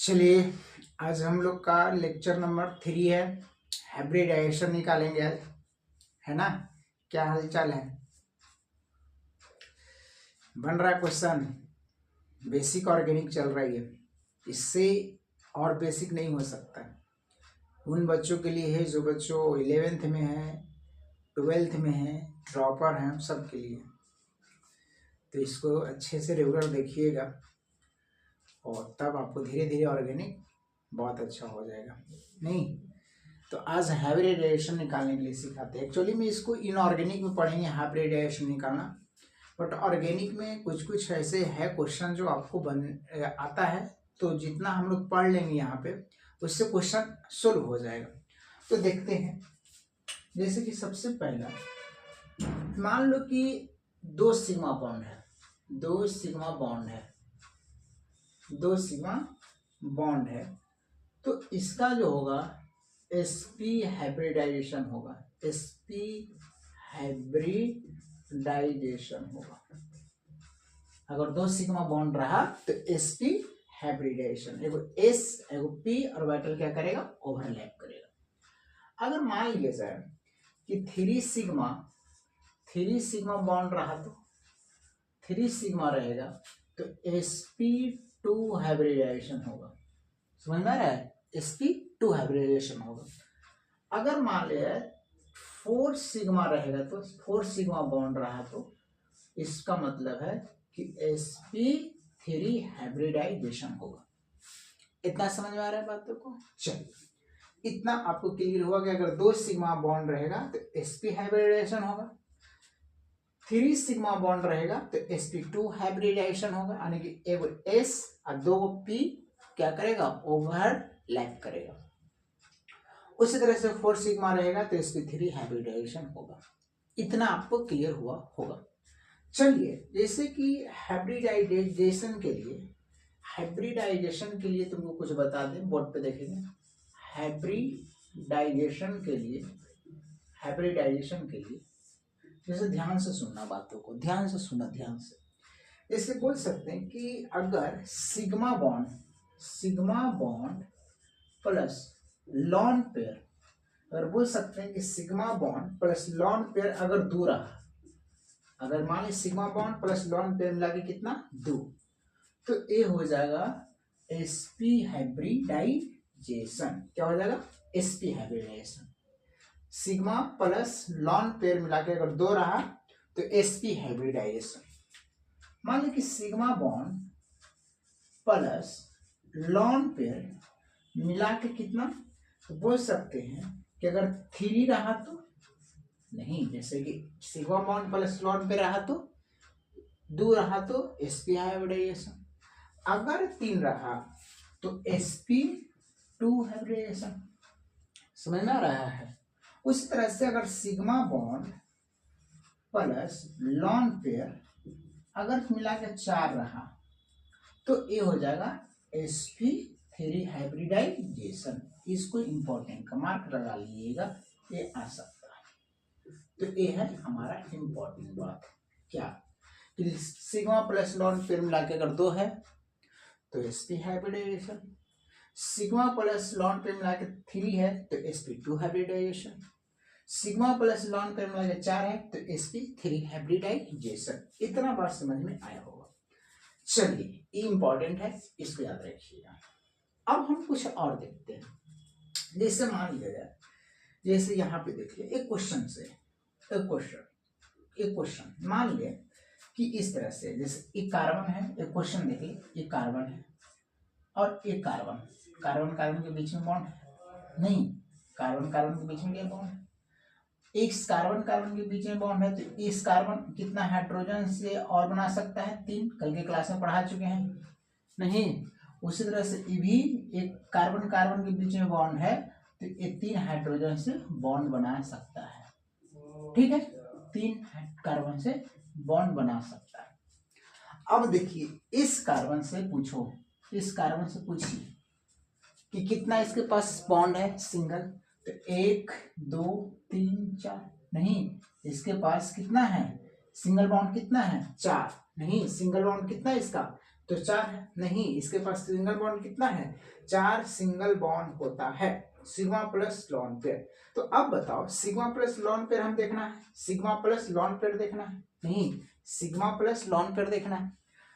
चलिए आज हम लोग का लेक्चर नंबर 3 है। हाइब्रिडाइजेशन निकालेंगे आज, है ना। क्या हालचाल है? बन रहा क्वेश्चन। बेसिक ऑर्गेनिक चल रही है, इससे और बेसिक नहीं हो सकता। उन बच्चों के लिए है जो बच्चों 11th में है, 12th में है, ड्रॉपर हैं, सब के लिए। तो इसको अच्छे से रेगुलर देखिएगा और तब आपको धीरे धीरे ऑर्गेनिक बहुत अच्छा हो जाएगा। नहीं तो आज हाइब्रिडाइजेशन निकालने के लिए सिखाते हैं। एक्चुअली में इसको इनऑर्गेनिक में पढ़ेंगे हाइब्रिडाइजेशन निकालना, बट ऑर्गेनिक में कुछ कुछ ऐसे है क्वेश्चन जो आपको आता है, तो जितना हम लोग पढ़ लेंगे यहाँ पे उससे क्वेश्चन सोल्व हो जाएगा। तो देखते हैं, जैसे कि सबसे पहला मान लो कि दो सिग्मा बॉन्ड है, दो सिग्मा बॉन्ड है, तो इसका जो होगा sp हाइब्रिडाइजेशन होगा, sp हाइब्रिडाइजेशन होगा। अगर दो सिग्मा बॉन्ड रहा तो sp हाइब्रिडाइजेशन, एगो s एगो p और वाइटल क्या करेगा, ओवरलैप करेगा। अगर मान लिया जाए कि 3 सिग्मा बॉन्ड रहा तो 3 सिग्मा रहेगा तो sp2 हाइब्रिडाइजेशन होगा। समझ में आ रहा है? sp2 हाइब्रिडाइजेशन होगा। अगर मान लिया 4 सिग्मा रहेगा तो 4 सिग्मा बॉन्ड रहा तो इसका मतलब है कि sp3 हाइब्रिडाइजेशन होगा। इतना समझ में आ रहा है बातों को? चलिए, इतना आपको क्लियर हुआ कि अगर 2 सिग्मा बॉन्ड रहेगा तो sp हाइब्रिडाइजेशन होगा, 3 सिग्मा बॉन्ड रहेगा तो sp2 हाइब्रिडाइजेशन होगा, यानी कि एगो s और दो p क्या करेगा, ओवरलैप करेगा। उसी तरह से 4 सिग्मा रहेगा तो sp3 हाइब्रिडाइजेशन होगा। इतना आपको क्लियर हुआ होगा। चलिए, जैसे कि हाइब्रिडाइजेशन के लिए तुमको कुछ बता दें, बोर्ड पे देखेंगे। हाइब्रिडाइजेशन के लिए जैसे ध्यान से सुनना, बातों को ध्यान से सुनना, ध्यान से। जैसे बोल सकते हैं कि अगर sigma bond plus lone pair, अगर बोल सकते हैं कि sigma bond plus lone pair अगर 2 रहा, अगर मान ली sigma bond plus lone pair मिला के कितना 2, तो ये हो जाएगा sp हाइब्रिडाइजेशन। क्या हो जाएगा? sp hybridization. Sigma plus lone pair मिला के अगर 2 रहा तो sp हाइब्रिडाइजेशन। मान ली कि sigma bond plus lone pair मिला के कितना, तो बोल सकते हैं कि अगर 3 रहा तो नहीं, जैसे कि sigma bond plus lone pair रहा तो 2 रहा तो sp हाइब्रिडाइजेशन, अगर 3 रहा तो sp2 हाइब्रिडाइजेशन। समझ में आ रहा है? उसी तरह से अगर sigma bond plus lone pair अगर मिला के 4 रहा तो ये हो जाएगा sp3 हाइब्रिडाइजेशन। इसको इंपॉर्टेंट का मार्क लगा लीजिएगा, ये आ सकता है। तो ये है हमारा इंपॉर्टेंट बात, क्या कि सिग्मा प्लस लॉन पेयर मिला के अगर 2 है तो sp hybridization, sigma plus lone pair मिला के 3 है तो sp2 hybridization, sigma plus lone pair मिला के 4 है तो sp3 हाइब्रिडाइजेशन। इतना बात समझ में आया होगा। चलिए, ये इंपॉर्टेंट है, इसको याद रखिएगा। अब हम कुछ और देखते हैं। जैसे मान लिया जाए, जैसे यहाँ पे देखिए एक क्वेश्चन मान लिया कि इस तरह से, जैसे एक कार्बन है, एक क्वेश्चन देखिए, ये कार्बन है और एक कार्बन के बीच में बॉन्ड है, नहीं कार्बन के बीच में क्या बॉन्ड है, एक कार्बन के बीच में बॉन्ड है, तो इस कार्बन कितना हाइड्रोजन से और बना सकता है, 3, कल के क्लास में पढ़ा चुके हैं, नहीं। उसी तरह से ये भी एक कार्बन के बीच में बॉन्ड है तो ये 3 हाइड्रोजन से बॉन्ड बना सकता है। ठीक है, 3 कार्बन से बॉन्ड बना सकता है। अब देखिए, इस कार्बन से पूछिए कि कितना इसके पास बॉन्ड है, सिंगल, तो 1 2 3 4, नहीं इसके पास कितना है सिंगल बॉन्ड, कितना है 4, नहीं सिंगल बॉन्ड कितना है इसका तो 4 है, नहीं इसके पास सिंगल बॉन्ड कितना है, 4 सिंगल बॉन्ड होता है, सिग्मा प्लस लॉन पेयर। तो अब बताओ सिग्मा प्लस लॉन पेयर हम देखना है, सिग्मा प्लस लॉन पेयर देखना है, नहीं सिग्मा प्लस लॉन पेयर देखना है।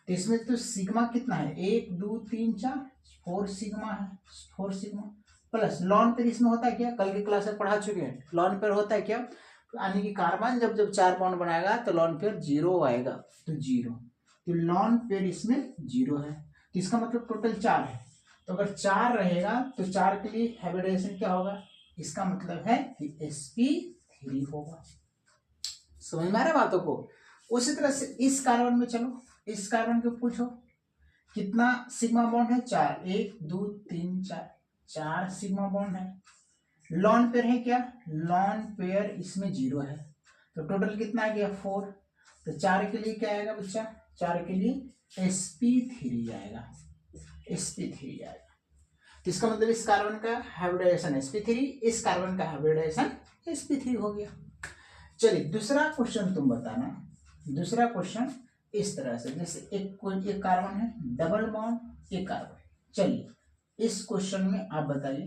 तो इसमें तो सिग्मा कितना है, 1 2 3 4, 4 सिग्मा है, 4 सिग्मा प्लस लॉन पेयर इसमें होता है क्या, कल की क्लास में पढ़ा चुके हैं, लॉन पेयर होता है क्या, यानी कि कार्बन जब जब 4 बॉन्ड बनाएगा तो लॉन पेयर 0 आएगा, तो 0, तो लॉन पेयर इसमें 0 है, तो इसका मतलब टोटल 4 है। तो अगर 4 रहेगा तो 4 के लिए हाइब्रिडाइजेशन क्या होगा, इसका मतलब है कि sp3 होगा। समझ में आ रहा है बातों को। उसी तरह से इस कार्बन में चलो, इस कार्बन को पूछो कितना सिग्मा बॉन्ड है, 4, 1 2 3 4, 4 सिग्मा बॉन्ड है। लॉन पेयर है क्या, लॉन पेयर इसमें 0 है, तो टोटल कितना आ गया 4, तो 4 के लिए क्या आएगा बच्चा, 4 के लिए sp3 आएगा, sp3 आएगा। तो इसका मतलब इस कार्बन का हाइब्रिडाइजेशन sp3, इस कार्बन का हाइब्रिडाइजेशन sp3 हो गया। चलिए दूसरा क्वेश्चन तुम बताना, दूसरा क्वेश्चन इस तरह से, जैसे एक कार्बन है डबल बॉन्ड, एक कार्बन, चलिए इस क्वेश्चन में आप बताइए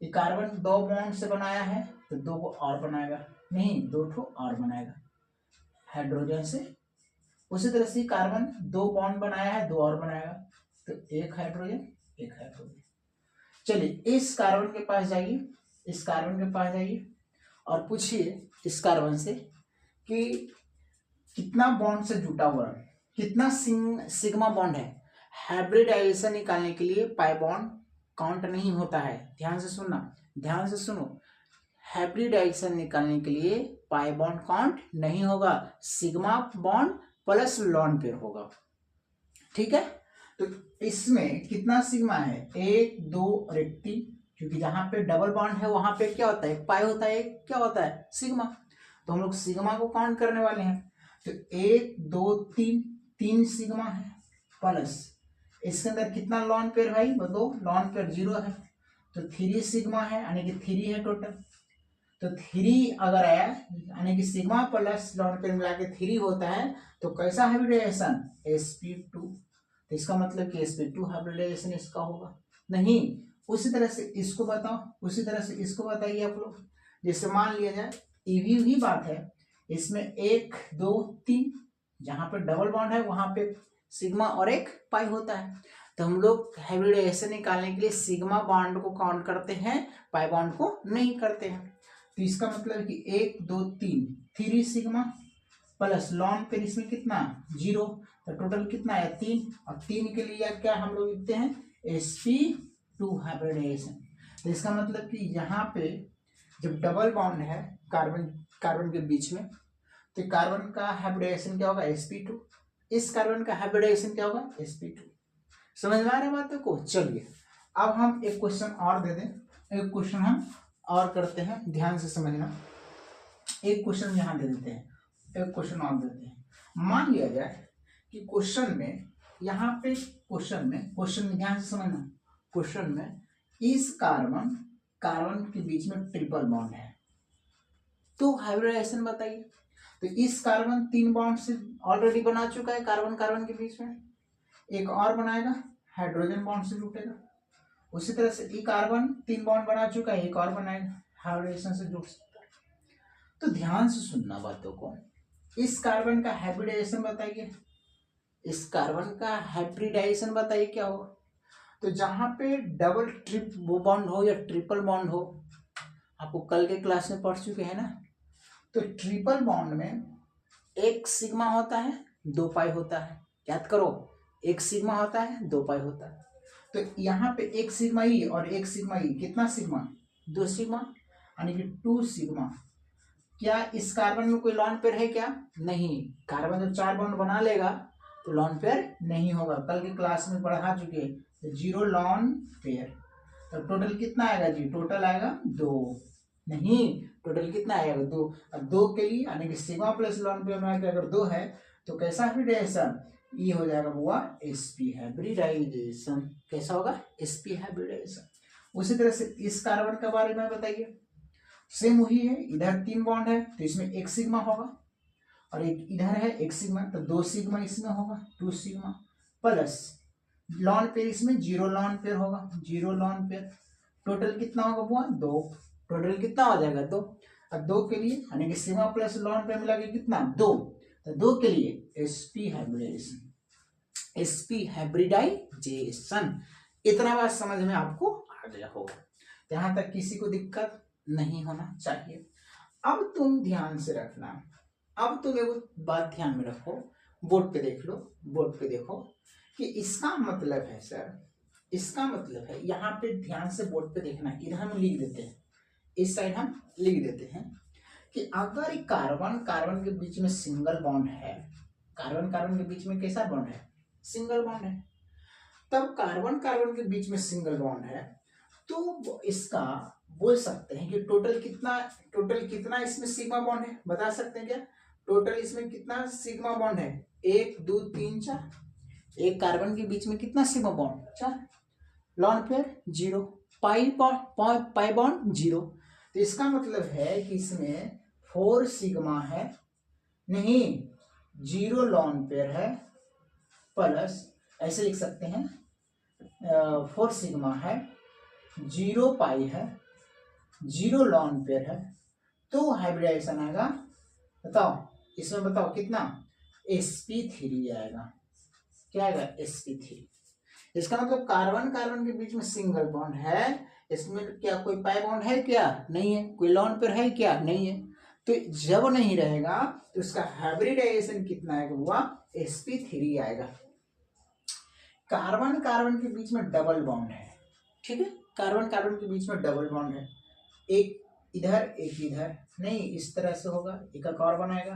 ये कार्बन 2 बॉन्ड से बनाया है तो 2 को और बनाएगा, नहीं 2 ठो और बनाएगा हाइड्रोजन से। उसी तरह से कार्बन 2 बॉन्ड बनाया है, 2 और बनाएगा, तो एक हाइड्रोजन एक हाइड्रोजन। चलिए इस कार्बन के पास जाइए, इस कार्बन के पास जाइए और पूछिए इस कार्बन से कि कितना बॉन्ड से जुटा हुआ है, कितना सिग्मा बॉन्ड है। हाइब्रिडाइजेशन निकालने के लिए पाई बॉन्ड काउंट नहीं होता है, ध्यान से सुनना, ध्यान से सुनो, हाइब्रिडाइजेशन निकालने के लिए पाई बॉन्ड काउंट नहीं होगा, sigma bond plus lone pair होगा, ठीक है। तो इसमें कितना सिग्मा है, 1 2 और 1 3, क्योंकि जहां पे डबल बॉन्ड है वहां पे क्या होता है, पाई होता है, क्या होता है सिग्मा, तो हम लोग सिग्मा को काउंट करने वाले हैं। तो 1 2 3, 3 सिग्मा है प्लस इसके अंदर कितना लॉन पेयर भाई बताओ, लॉन पेयर 0 है, तो 3 सिग्मा है, यानी कि 3 है टोटल। तो 3 अगर आया यानी कि सिग्मा प्लस लॉन पेयर मिला के 3 होता है, तो कैसा हाइब्रिडाइजेशन, sp2, तो इसका मतलब कि sp2 हाइब्रिडाइजेशन इसका होगा, नहीं उसी तरह से इसको बताओ, उसी तरह से इसको बताइए आप लोग। जैसे मान लिया जाए ईवी ही बात है, इसमें 1 2 3, जहां पे डबल बॉन्ड है वहां पे सिग्मा और एक पाई होता है, तो हम लोग हाइब्रिडाइजेशन निकालने के लिए सिग्मा बॉन्ड को काउंट करते हैं, पाई बॉन्ड को नहीं करते हैं। तो इसका मतलब कि 1 2 3, 3 सिग्मा प्लस लॉन पेयर इसमें कितना 0, तो टोटल कितना है 3, और 3 के लिए क्या हम लोग लिखते हैं sp2 हाइब्रिडाइजेशन। तो इसका मतलब कि यहाँ पे जब डबल बॉन्ड है कार्बन कार्बन के बीच में, तो कार्बन का हाइब्रिडाइजेशन क्या होगा sp2, इस कार्बन का हाइब्रिडाइजेशन क्या होगा sp2। समझ में आ रहा है बातों को। चलिए अब हम एक क्वेश्चन और दे दें, एक क्वेश्चन हम और करते हैं, ध्यान से समझना, एक क्वेश्चन यहाँ दे देते हैं, एक क्वेश्चन और देते हैं। मान लिया जाए कि क्वेश्चन में, यहाँ पे क्वेश्चन में ध्यान से समझना, क्वेश्चन में इस कार्बन कार्बन के बीच में ट्रिपल बॉन्ड है, तो हाइब्रिडाइजेशन बताइए। तो इस कार्बन 3 बॉन्ड से ऑलरेडी बना चुका है, कार्बन कार्बन के बीच में एक और बनाएगा, हाइड्रोजन बॉन्ड से जुटेगा। उसी तरह से ये कार्बन 3 बॉन्ड बना चुका है, एक और बनाएगा, हाइब्रिडाइजेशन से जुड़ सकता है। तो ध्यान से सुनना बातों को, इस कार्बन का हाइब्रिडाइजेशन बताइए, इस कार्बन का हाइब्रिडाइजेशन बताइए क्या होगा। तो जहां पे डबल ट्रिप बॉन्ड हो या ट्रिपल बॉन्ड हो, आपको कल के क्लास में पढ़ चुके हैं ना, तो ट्रिपल बॉन्ड में 1 सिग्मा होता है 2 पाई होता है, याद करो 1 सिग्मा होता है 2 पाई होता है। तो यहाँ पे 1 सिग्मा ई और 1 सिग्मा ई, कितना सिग्मा 2 सिग्मा, यानी कि 2 सिग्मा। क्या इस कार्बन में कोई लॉन पेयर है क्या, नहीं, कार्बन जब 4 बॉन्ड बना लेगा तो लॉन पेयर नहीं होगा, कल की क्लास में पढ़ा चुके हैं, तो 0 लॉन पेयर। तो टोटल कितना आएगा जी, टोटल आएगा 2, नहीं टोटल कितना आएगा 2, अब 2 के लिए यानी कि सिग्मा प्लस लॉन पेयर में अगर 2 है तो कैसा हाइब्रिडाइजेशन, ये हो जाएगा बुआ sp हाइब्रिडाइजेशन, कैसा होगा sp हाइब्रिडाइजेशन। उसी तरह से इस कार्बन के बारे में बताइए, सेम वही है, इधर 3 बॉन्ड है तो इसमें 1 सिग्मा होगा, और एक इधर है 1 सिग्मा, तो 2 सिग्मा इसमें होगा 2 सिग्मा प्लस लॉन पेयर इसमें जीरो लॉन पेयर होगा, जीरो लॉन पेयर। टोटल कितना होगा बुआ? 2। टोटल कितना हो जाएगा? 2। अब 2 के लिए यानी कि सिग्मा प्लस लॉन पेयर मिला के कितना? 2। तो 2 के लिए sp हाइब्रिडाइजेशन, sp हाइब्रिडाइजेशन। इतना बात समझ में आपको आ गया होगा, यहाँ तक किसी को दिक्कत नहीं होना चाहिए। अब तुम ध्यान से रखना, अब तुम एक बात ध्यान में रखो, बोर्ड पे देख लो, बोर्ड पे देखो कि इसका मतलब है सर, इसका मतलब है, यहाँ पे ध्यान से बोर्ड पे देखना, इधर हम लिख देते हैं, इस साइड हम लिख देते हैं कि अगर कार्बन कार्बन के बीच में सिंगल बॉन्ड है, कार्बन कार्बन के बीच में कैसा बॉन्ड है? सिंगल बॉन्ड है। तब कार्बन कार्बन के बीच में सिंगल बॉन्ड है तो इसका बोल सकते हैं कि टोटल कितना इसमें सिग्मा बॉन्ड है, बता सकते हैं क्या? टोटल इसमें कितना सिग्मा बॉन्ड है? 1 2 3 4। एक कार्बन के बीच में कितना sigma bond? 4। Lone pair 0, pi bond 0। तो इसका मतलब है कि इसमें 4 सिग्मा है, नहीं 0 लॉन पेयर है, प्लस ऐसे लिख सकते हैं 4 सिग्मा है, 0 पाई है, 0 लॉन पेयर है, तो हाइब्रिडाइजेशन आएगा। बताओ इसमें, बताओ कितना? sp3 आएगा। क्या आएगा? sp3। इसका मतलब कार्बन कार्बन के बीच में सिंगल बॉन्ड है, इसमें क्या कोई पाई बॉन्ड है? क्या नहीं है। कोई लॉन पेयर है? क्या नहीं है। तो जब नहीं रहेगा तो इसका हाइब्रिडाइजेशन कितना आएगा हुआ? sp3 आएगा। कार्बन कार्बन के बीच में डबल बॉन्ड है, ठीक है, कार्बन कार्बन के बीच में डबल बॉन्ड है, एक इधर एक इधर, नहीं इस तरह से होगा, एक और बनाएगा।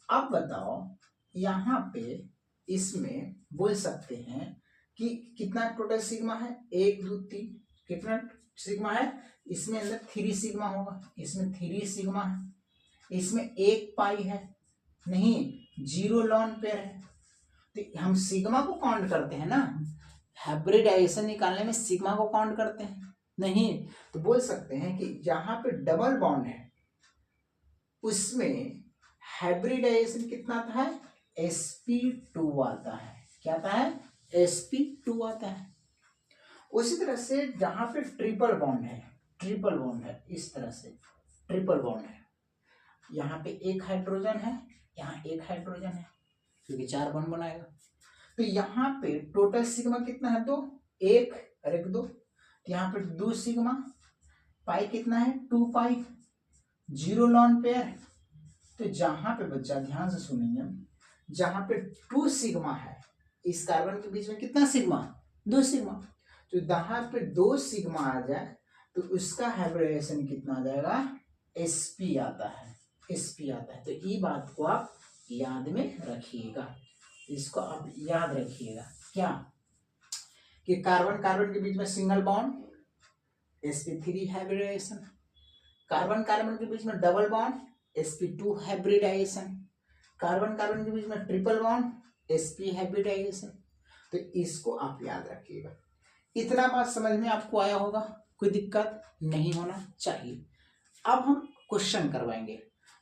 अब बताओ यहाँ पे इसमें बोल सकते हैं कि कितना टोटल सिग्मा है? 1 2 3। कितना सिग्मा है? इसमें अंदर 3 सिग्मा होगा, इसमें 3 सिग्मा है, इसमें 1 पाई है, नहीं 0 लॉन पेयर है। तो हम सिग्मा को काउंट करते हैं ना, हाइब्रिडाइजेशन निकालने में सिग्मा को काउंट करते हैं नहीं। तो बोल सकते हैं कि जहां पे डबल बॉन्ड है उसमें हाइब्रिडाइजेशन कितना आता है? sp2 आता है। क्या आता है? sp2 आता है। उसी तरह से जहां पे ट्रिपल बॉन्ड है, ट्रिपल बॉन्ड है, इस तरह से ट्रिपल बॉन्ड है, यहाँ पे एक हाइड्रोजन है, यहाँ एक हाइड्रोजन है, क्योंकि 4 बॉन्ड बनाएगा। तो यहाँ पे टोटल सिग्मा कितना है? तो 1 और 1 2। यहाँ पे 2 सिग्मा, पाई कितना है? 2 पाई, 0 लॉन पेयर। तो जहां पे बच्चा ध्यान से सुनिए, जहां पे 2 सिग्मा है, इस कार्बन के बीच में कितना सिग्मा? 2 सिग्मा। तो जहां पे 2 सिग्मा आ जाए तो उसका हाइब्रिडाइजेशन कितना आ जाएगा? sp आता है, sp आता है। तो ये बात को आप याद में रखिएगा, इसको आप याद रखिएगा क्या, कि कार्बन कार्बन के बीच में single bond sp3 hybridisation, carbon carbon के बीच में double bond sp2 hybridisation, carbon carbon के बीच में ट्रिपल बॉन्ड sp हाइब्रिडाइजेशन। तो इसको आप याद रखिएगा। इतना बात समझ में आपको आया होगा, कोई दिक्कत नहीं होना चाहिए। अब हम क्वेश्चन करवाएंगे,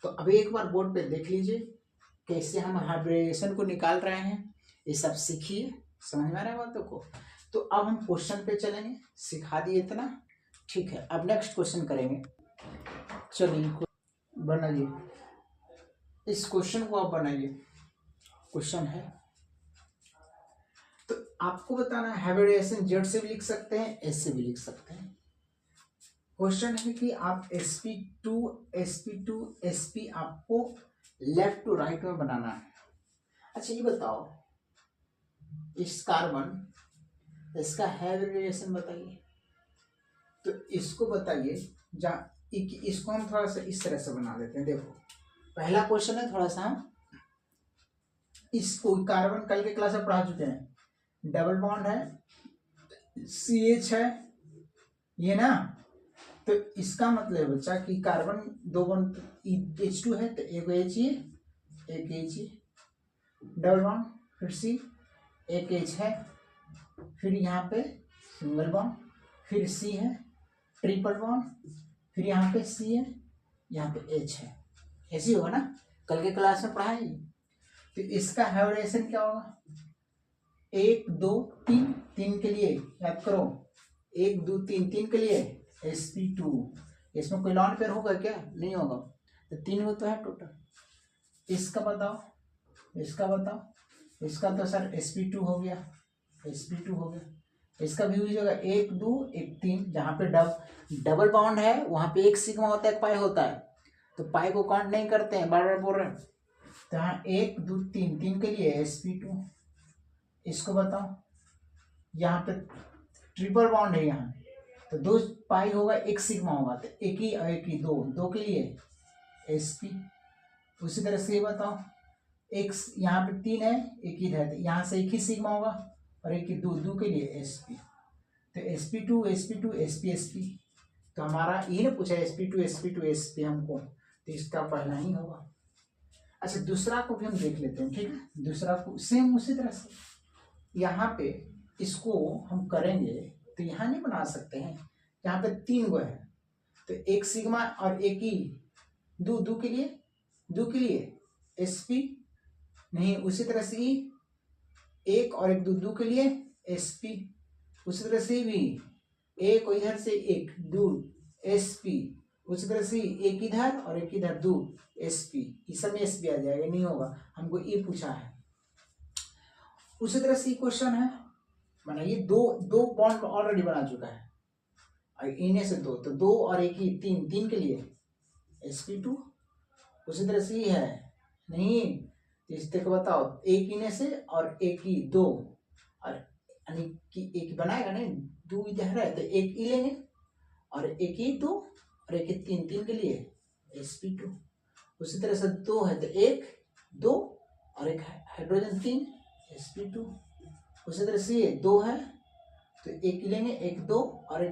तो अभी एक बार बोर्ड पे देख लीजिए कैसे हम हाइब्रिडाइजेशन को निकाल रहे हैं, ये सब सीखिए, समझ में आ रहा है बातों को। तो अब हम क्वेश्चन पे चलेंगे, सिखा दिए इतना, ठीक है। अब नेक्स्ट क्वेश्चन करेंगे। चलिए बनाइए, इस क्वेश्चन को आप बनाइए। क्वेश्चन है तो आपको बताना है, हाइब्रिडाइजेशन जेड से भी लिख सकते हैं, एस से भी लिख सकते हैं। क्वेश्चन है कि आप sp2 sp आपको लेफ्ट टू राइट में बनाना है। अच्छा ये बताओ, इस कार्बन इसका हाइब्रिडाइजेशन बताइए, तो इसको बताइए। जहाँ इसको हम थोड़ा सा इस तरह से बना देते हैं। देखो पहला क्वेश्चन है, थोड़ा सा हम इसको कार्बन कल के क्लास में पढ़ा चुके हैं, डबल बॉन्ड है, CH है ये ना, तो इसका मतलब बच्चा कि कार्बन 2 बॉन्ड H2 है, तो एक H ये एक H ये, डबल बॉन्ड, फिर C एक H है, फिर यहाँ पे सिंगल बॉन्ड, फिर C है, ट्रिपल बॉन्ड, फिर यहाँ पे C है, यहाँ पे H है। ऐसी होगा ना, कल के क्लास में पढ़ा है। तो इसका हाइब्रिडाइजेशन क्या होगा? 1 2 3 3 के लिए याद करो, 1 2 3 3 के लिए sp2। इसमें कोई लॉन पेयर होगा क्या? नहीं होगा, तो 3 वो तो है टोटल। इसका बताओ, इसका बताओ, इसका तो सर sp2 हो गया, sp2 हो गया। इसका भी हुई जगह 1 2 1 3, जहाँ पे डबल बॉन्ड है वहाँ पे एक सिग्मा होता है, एक पाई होता है, तो पाई को काउंट नहीं करते हैं, बार बार बोल रहे हैं। तो यहाँ 1 2 3 3 के लिए sp2। इसको बताओ, यहाँ पे ट्रिपल बॉन्ड है यहाँ, तो 2 पाई होगा, एक सिग्मा होगा, तो एक ही और एक ही, दो के लिए sp। उसी तरह से ये बताओ, एक यहाँ पे 3 है, एक ही है, यहाँ से एक ही सिग्मा होगा और एक ही दो के लिए sp। तो sp2 sp2 sp sp, तो हमारा ये ना पूछा sp2 sp2 sp हमको, तो इसका पहला ही होगा। अच्छा, दूसरा को भी हम देख लेते हैं, ठीक है। दूसरा को सेम उसी तरह से यहाँ पे इसको हम करेंगे, तो यहाँ नहीं बना सकते हैं, यहाँ पे 3 गो है, तो एक सिग्मा और एक ही दो के लिए sp नहीं, उसी तरह से एक और एक दो के लिए sp, उसी तरह से भी एक और इधर से एक दो sp, उसी तरह से एक इधर और एक इधर दो sp, इस समय sp आ जाएगा, नहीं होगा, हमको ये पूछा है। उसी तरह से क्वेश्चन है, माना ये दो बॉन्ड ऑलरेडी बना चुका है, और इन्हें से दो, तो 2 और एक ही 3 के लिए sp2। उसी तरह से है नहीं, इस तक बताओ, एक इन्हें से और एक ही 2, और यानी कि एक बनाएगा नहीं, 2 इधर है तो एक ही लेंगे, और एक ही 2 और एक ही 3 के लिए sp2। उसी तरह से 2 है तो 1 2 और एक हाइड्रोजन 3 sp2। उसी तरह से ये 2 है तो एक लेंगे, 1 2 और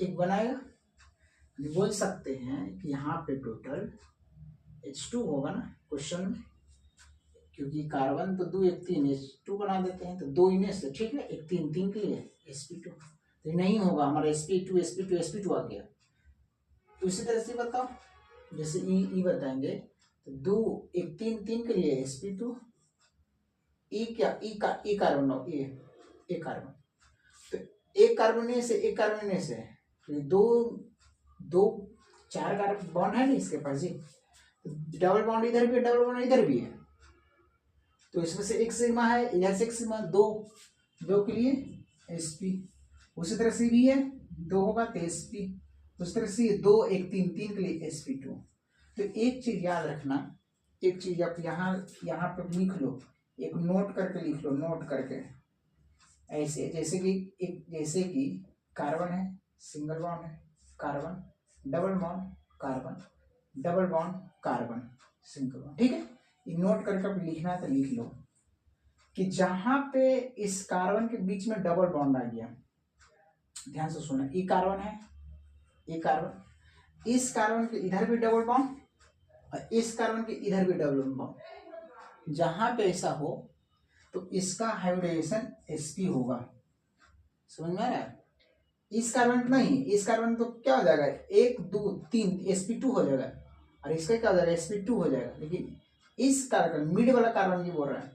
एक बनाएगा, बोल सकते हैं कि यहाँ पे टोटल H2 होगा ना क्वेश्चन में, क्योंकि कार्बन तो 2 1 3 H2 बना देते हैं, तो 2 इन्हें से, ठीक है, एक 3 के लिए sp2, तो नहीं होगा, हमारा sp2 आ गया। उसी तरह से बताओ, जैसे ई बताएंगे, तो 2 1 3 के लिए sp2, ई क्या, ई कार्बन हो, ए कार्बन, तो एक कार्बन से एक कार्बन से, तो दो 4 कार्बन बॉन्ड है ना इसके पास जी, डबल बॉन्ड इधर भी है, डबल बॉन्ड इधर भी है, तो इसमें से एक सिग्मा है, इधर से एक सिग्मा, दो के लिए sp। उसी तरह से भी है, 2 होगा तो sp। उस तरह से 2 1 3 के लिए sp2। तो एक चीज याद रखना, एक चीज आप यहाँ पे लिख लो, एक नोट करके लिख लो, नोट करके ऐसे, जैसे कि कार्बन है, सिंगल बॉन्ड है, carbon, double bond carbon, double bond carbon, single bond, ठीक है। ये नोट करके आप लिखना है तो लिख लो कि जहां पे इस कार्बन के बीच में डबल बॉन्ड आ गया, ध्यान से सुना, ये कार्बन है, ये कार्बन, इस कार्बन के इधर भी डबल बॉन्ड और इस कार्बन के इधर भी डबल बॉन्ड, जहां पे ऐसा हो तो इसका हाइब्रिडाइजेशन sp होगा, समझ में आ रहा है। इस कार्बन नहीं, इस कार्बन तो क्या हो जाएगा, 1 2 3 sp2 हो जाएगा, और इसका क्या हो जाएगा, sp2 हो जाएगा। लेकिन इस कार्बन, मिड वाला कार्बन की बोल रहा है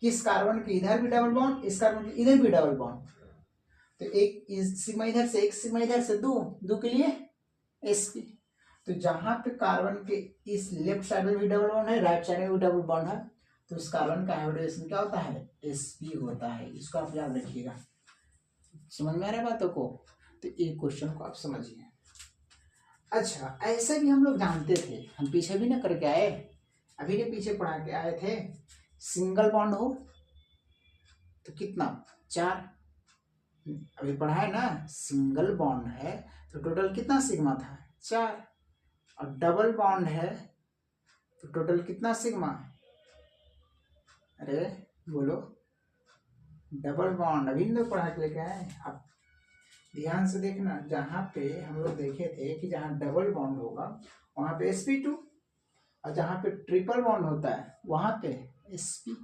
कि इस कार्बन के इधर भी डबल बॉन्ड, इस कार्बन के इधर भी डबल बॉन्ड, तो एक सिग्मा इधर से, एक सिग्मा इधर से, दो के लिए sp। तो जहां पे कार्बन के इस लेफ्ट साइड में भी डबल बॉन्ड है, राइट साइड में भी डबल बॉन्ड है, तो इस कार्बन का हाइब्रिडाइजेशन क्या होता है, sp होता है। इसको आप याद रखिएगा, समझ में आ रहा है बातों को, तो एक क्वेश्चन को आप समझिए। अच्छा, ऐसे भी हम लोग जानते थे, हम पीछे भी ना करके आए, अभी के पीछे पढ़ा के आए थे, सिंगल बॉन्ड हो तो कितना, 4, अभी पढ़ा है ना, सिंगल बॉन्ड है तो टोटल कितना सिग्मा था, 4, और डबल बॉन्ड है तो टोटल कितना सिग्मा, अरे बोलो, डबल बॉन्ड अभी तो पढ़ा के लेके आए। आप ध्यान से देखना, जहाँ पे हम लोग देखे थे कि जहाँ डबल बॉन्ड होगा वहाँ पे sp2, और जहाँ पे ट्रिपल बॉन्ड होता है वहाँ पे sp,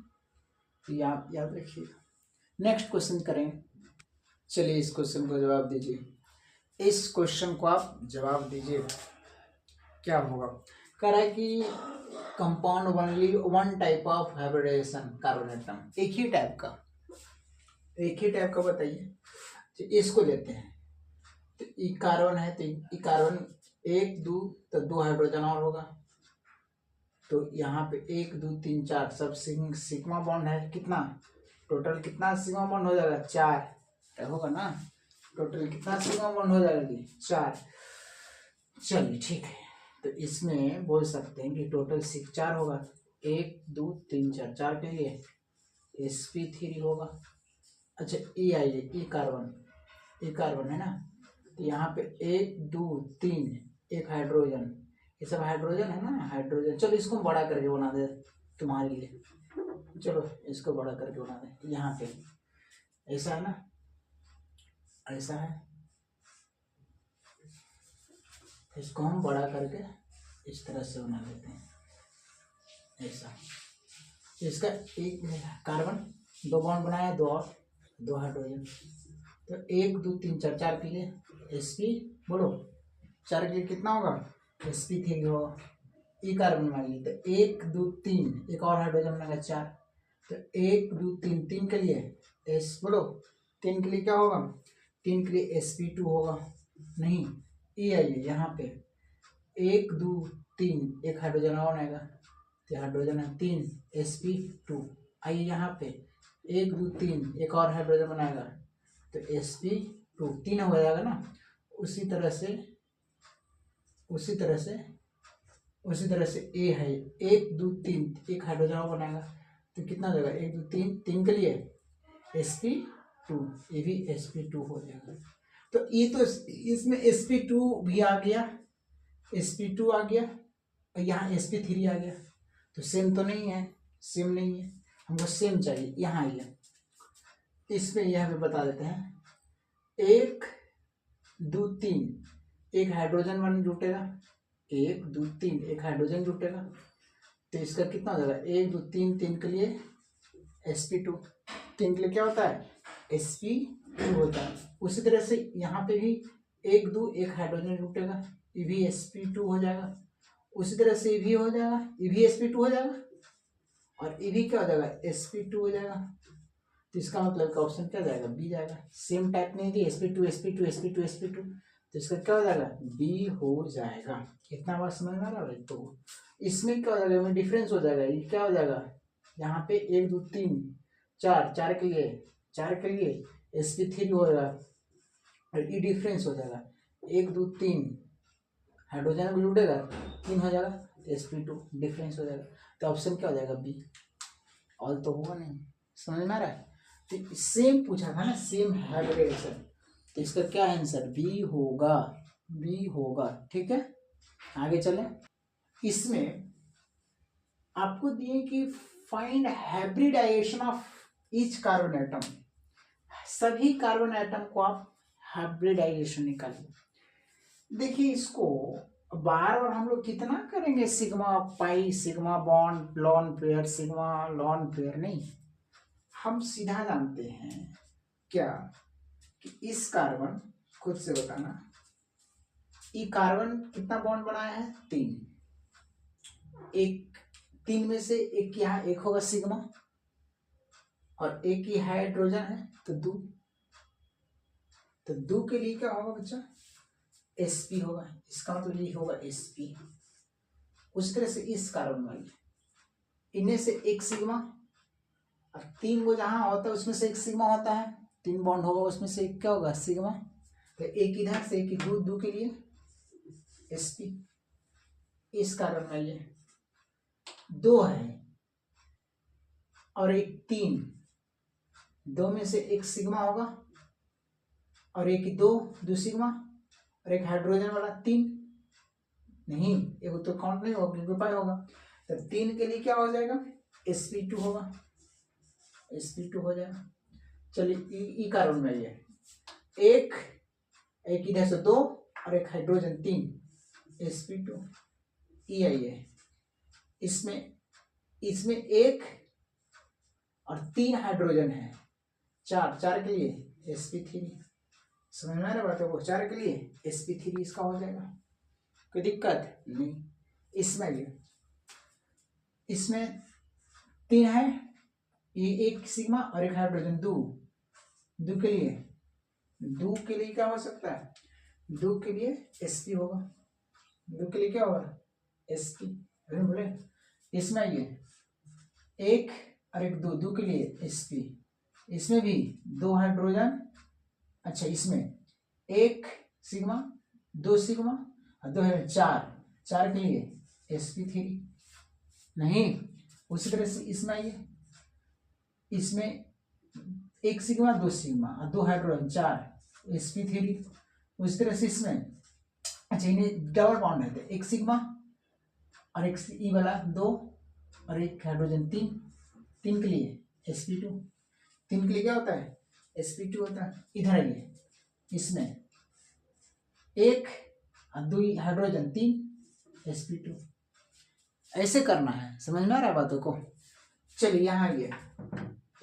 तो आप याद रखिएगा। नेक्स्ट क्वेश्चन करें, चलिए इस क्वेश्चन को जवाब दीजिए, इस क्वेश्चन को आप जवाब दीजिए, क्या होगा। कह रहा है कि compound only one type of hybridisation carbon atom, एक ही टाइप का बताइए। तो इसको लेते हैं, तो ई कार्बन है, तो ई कार्बन 1 2, तो 2 हाइड्रोजन और होगा, तो यहाँ पे 1 2 3 4 सब सिग्मा बॉन्ड है। कितना टोटल, कितना सिग्मा बॉन्ड हो जाएगा? 4 होगा ना। टोटल कितना सिग्मा बॉन्ड हो जाएगा जी? 4। चलिए ठीक है, तो इसमें बोल सकते हैं कि टोटल 4 होगा। 1 2 3 4, 4 के लिए sp3 होगा। अच्छा ई आइए, ई कार्बन है ना, तो यहाँ पे 1 2 3 एक हाइड्रोजन, ये सब हाइड्रोजन है ना, हाइड्रोजन। चलो इसको बड़ा करके बना दे तुम्हारे लिए, चलो इसको बड़ा करके बना दे। यहाँ पे ऐसा है ना, ऐसा है, इसको हम बड़ा करके इस तरह से बना देते हैं, ऐसा। इसका एक कार्बन 2 बॉन्ड बनाया, 2 और 2 हाइड्रोजन, तो 1 2 3 4, 4 के लिए sp बोलो, 4 के लिए कितना होगा? sp3 होगा। ई कार्बन मान लीजिए, तो 1 2 3 एक और हाइड्रोजन बनेगा 4, तो 1 2 3 3 के लिए s बोलो, 3 के लिए क्या होगा? 3 के लिए sp2 होगा। नहीं, ये आइए यहाँ पे 1 2 3 एक हाइड्रोजन और आएगा, तो हाइड्रोजन है 3 sp2। आइए यहाँ पे 1 2 3 एक और हाइड्रोजन बनाएगा, तो sp2 3 हो जाएगा ना। उसी तरह से ए है 1 2 3 एक हाइड्रोजन और बनाएगा, तो कितना हो जाएगा? 1 2 3 3 के लिए sp2, ये भी sp2 हो जाएगा। तो ये तो इसमें sp2 भी आ गया, sp2 आ गया, और यहाँ sp3 आ गया, तो सेम तो नहीं है, सेम नहीं है, हमको सेम चाहिए। यहाँ आइए, इसमें यह भी बता देते हैं, 1 2 3 एक हाइड्रोजन वन जुटेगा, 1 2 3 एक हाइड्रोजन जुटेगा, तो इसका कितना हो जाएगा? 1 2 3 3 के लिए sp2, 3 के लिए क्या होता है? sp2 होता है। उसी तरह से यहाँ पे भी 1 2 एक हाइड्रोजन जुटेगा, ये भी sp2 हो जाएगा। उसी तरह से ये भी हो जाएगा, ये भी sp2 हो जाएगा, और ये भी क्या हो जाएगा? sp2 हो जाएगा। तो इसका मतलब का ऑप्शन क्या जाएगा? बी जाएगा। सेम टाइप नहीं थी, sp2 sp2 sp2 sp2, तो इसका क्या हो जाएगा? बी हो जाएगा। इतना बात समझ में आ रहा है? तो इसमें क्या हो जाएगा? में डिफरेंस हो जाएगा, ये क्या हो जाएगा? यहाँ पे 1 2 3 4, 4 के लिए sp3 होगा, और ये डिफरेंस हो जाएगा, 1 2 3 हाइड्रोजन भी जुड़ेगा, 3 हो जाएगा, sp2 डिफरेंस हो जाएगा। तो ऑप्शन क्या हो जाएगा? बी। ऑल तो होगा नहीं, समझ में आ रहा है? तो सेम पूछा था ना, सेम हाइब्रिडाइजेशन, तो इसका क्या आंसर? बी होगा, बी होगा। ठीक है, आगे चले। इसमें आपको दिए कि find hybridisation of each carbon atom, सभी कार्बन एटम को आप हाइब्रिडाइजेशन निकालिए। देखिए इसको बार बार हम लोग कितना करेंगे? Sigma pi, sigma bond, lone pair, sigma lone pair, नहीं, हम सीधा जानते हैं क्या कि इस कार्बन, खुद से बताना, ई कार्बन कितना बॉन्ड बनाया है? 3। एक 3 में से एक यहाँ एक होगा सिग्मा, और एक ही हाइड्रोजन है, तो 2, तो 2 के लिए क्या होगा बच्चा? sp होगा। इसका मतलब ये होगा sp। उस तरह से इस कार्बन वाले, इनमें से एक सिग्मा, और 3 को जहां होता है उसमें से एक सिग्मा होता है, 3 बॉन्ड होगा, उसमें से एक क्या होगा? सिग्मा। तो एक इधर से एक 2 के लिए sp। इस कार्बन में ये 2 है और एक 3, 2 में से एक सिग्मा होगा, और एक 2 सिग्मा, और एक हाइड्रोजन वाला 3, नहीं एक तो काउंट नहीं होगा क्योंकि पाई होगा, तो 3 के लिए क्या हो जाएगा? sp2 होगा, sp2 हो जाएगा। चलिए ई कार्बन में ये एक इधर से 2 और एक हाइड्रोजन 3, sp2। ई आइए, इसमें 1 और 3 हाइड्रोजन है, 4 के लिए sp3। समझ में आ रहा बात है? वो 4 के लिए sp3 इसका हो जाएगा, कोई दिक्कत नहीं। इसमें ये इसमें 3 है, ये एक सिग्मा और एक हाइड्रोजन, दो के लिए क्या हो सकता है, दो के लिए sp होगा, दो के लिए क्या होगा sp। बोले इसमें ये एक और एक दो के लिए sp, इसमें भी 2 हाइड्रोजन, अच्छा इसमें एक सिग्मा 2 सिग्मा और 2 है 4 के लिए sp3 नहीं। उसी तरह से इसमें ये इसमें एक सिग्मा 2 सिग्मा और 2 हाइड्रोजन 4 sp3। उसी तरह से इसमें अच्छा इन्हें डबल बॉन्ड रहते हैं, एक सिग्मा और एक ई वाला 2 और एक हाइड्रोजन 3 के लिए sp2, 3 के लिए क्या होता है sp2 होता है। इधर ये इसमें एक और 2 हाइड्रोजन 3 sp2। ऐसे करना है, समझ में आ रहा है बातों को। चलिए यहाँ ये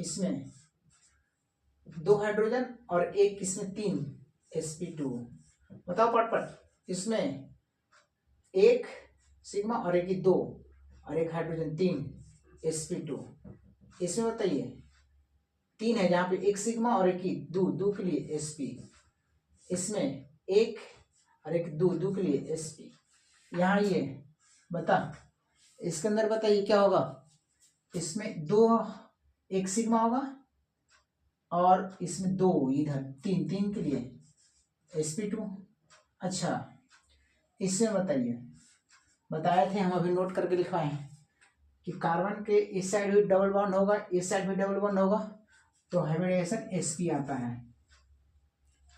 इसमें 2 हाइड्रोजन और एक इसमें 3 sp2। बताओ पट इसमें एक सिग्मा और एक 2 और एक हाइड्रोजन 3 sp2। इसमें बताइए 3 है जहाँ पे एक सिग्मा और एक दो के लिए sp, इसमें एक और एक दो के लिए sp। यहाँ ये बता इसके अंदर बताइए क्या होगा, इसमें 2 एक सिग्मा होगा और इसमें 2 इधर 3 के लिए sp2। अच्छा इसमें बताइए, बताए थे हम, अभी नोट करके लिखवाए हैं कि कार्बन के इस साइड भी डबल बॉन्ड होगा, इस साइड भी डबल बॉन्ड होगा तो हाइब्रिडाइजेशन sp आता है।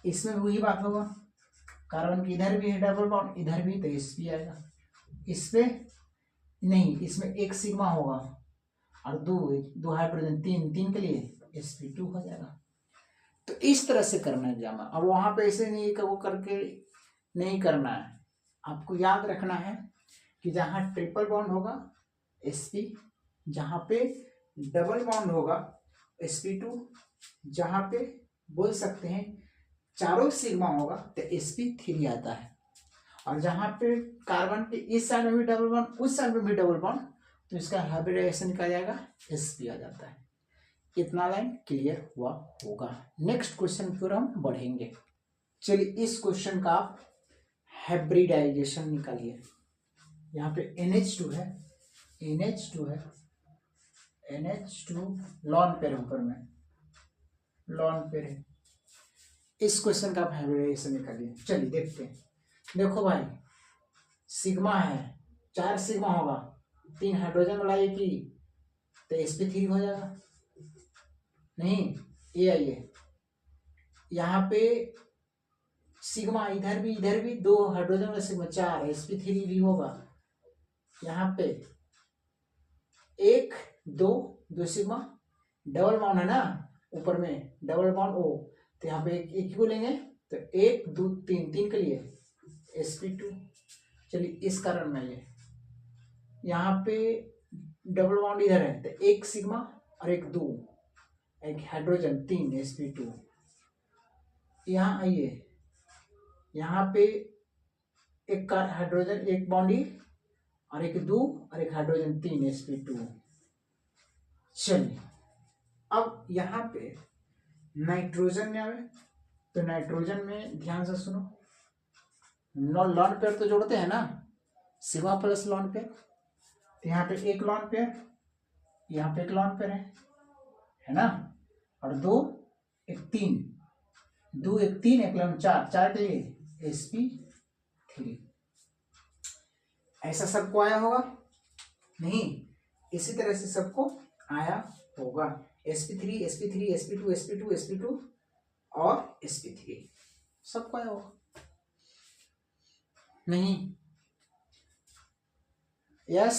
इसमें भी वही बात होगा, कार्बन के इधर भी है डबल बॉन्ड, इधर भी तो sp आएगा। इस पे नहीं, इसमें एक सिग्मा होगा और दो हाइड्रोजन 3 के लिए sp2 हो जाएगा। तो इस तरह से करना है एग्जाम। अब वहां पे ऐसे नहीं वो करके नहीं करना है, आपको याद रखना है कि जहाँ ट्रिपल बॉन्ड होगा sp, जहाँ पे डबल बॉन्ड होगा sp2, जहाँ पे बोल सकते हैं चारों सिग्मा होगा तो sp3 आता है, और जहाँ पे कार्बन के इस साइड में भी डबल बॉन्ड उस साइड में भी डबल बॉन्ड तो इसका हाइब्रिडाइजेशन क्या जाएगा sp आ जाता है। इतना लाइन क्लियर हुआ होगा। नेक्स्ट क्वेश्चन की ओर हम बढ़ेंगे। चलिए इस क्वेश्चन का आप हाइब्रिडाइजेशन निकालिए। यहाँ पे NH2 है, NH2 लॉन पेयर ऊपर में लॉन पेयर है। इस क्वेश्चन का आप हाइब्रिडाइजेशन निकालिए। चलिए देखते हैं। देखो भाई सिग्मा है, 4 सिग्मा होगा, 3 हाइड्रोजन वाला एक ही तो sp3 हो जाएगा। नहीं ये आइए यहाँ पे सिग्मा इधर भी 2 हाइड्रोजन वाला सिग्मा 4 sp3 भी होगा। यहाँ पे 1 2 सिग्मा डबल बॉन्ड है ना, ऊपर में डबल बॉन्ड O, तो यहाँ पे एक ही बोलेंगे तो 1 2 3 के लिए sp2। चलिए इस कारण में ये यहाँ पे डबल बॉन्ड इधर है तो 1 सिग्मा और एक हाइड्रोजन 3 sp2। यहाँ आइए यहाँ पे एक हाइड्रोजन एक बॉन्डी और एक और एक हाइड्रोजन 3 sp2। चलिए अब यहाँ पे नाइट्रोजन में आवे तो नाइट्रोजन में ध्यान से सुनो, लॉन पेयर तो जोड़ते हैं ना, सिग्मा प्लस लॉन पेयर। तो यहाँ पे एक लॉन पेयर, यहाँ पे एक लॉन पेयर है ना, और 2 1 3 2 1 3 1 लॉन 4 के लिए sp3। ऐसा सबको आया होगा नहीं, इसी तरह से सबको आया होगा sp3 sp3 sp2 sp2 sp2 और sp3 सबको आया होगा नहीं, यस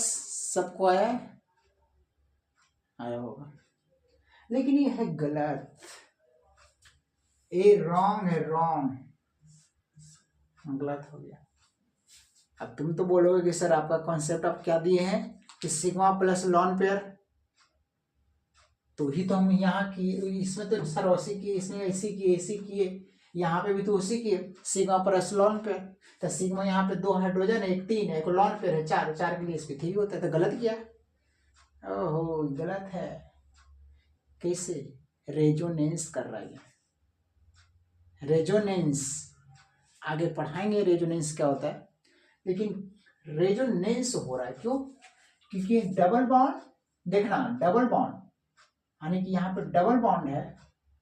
सबको आया होगा। लेकिन ये है गलत, ये रॉन्ग है, गलत हो गया। अब तुम तो बोलोगे कि सर आपका कॉन्सेप्ट आप क्या दिए हैं कि सिग्मा प्लस लॉन पेयर, तो ही तो हम यहाँ की इसमें तो सर ऐसी किए, इसमें ऐसी किए यहाँ पे भी तो उसी की है, सिग्मा प्लस लॉन पेयर। तो सिग्मा यहाँ पे 2 हाइड्रोजन है, 1 3 है, एक लॉन पेयर है 4, 4 के लिए sp3 होता है। तो गलत किया, ओहो गलत है। कैसे? रेजोनेंस कर रहा है, रेजोनेंस आगे पढ़ाएंगे रेजोनेंस क्या होता है। लेकिन रेजोनेंस हो रहा है क्यों? क्योंकि डबल बॉन्ड, देखना डबल बॉन्ड यानी कि यहाँ पे डबल बॉन्ड है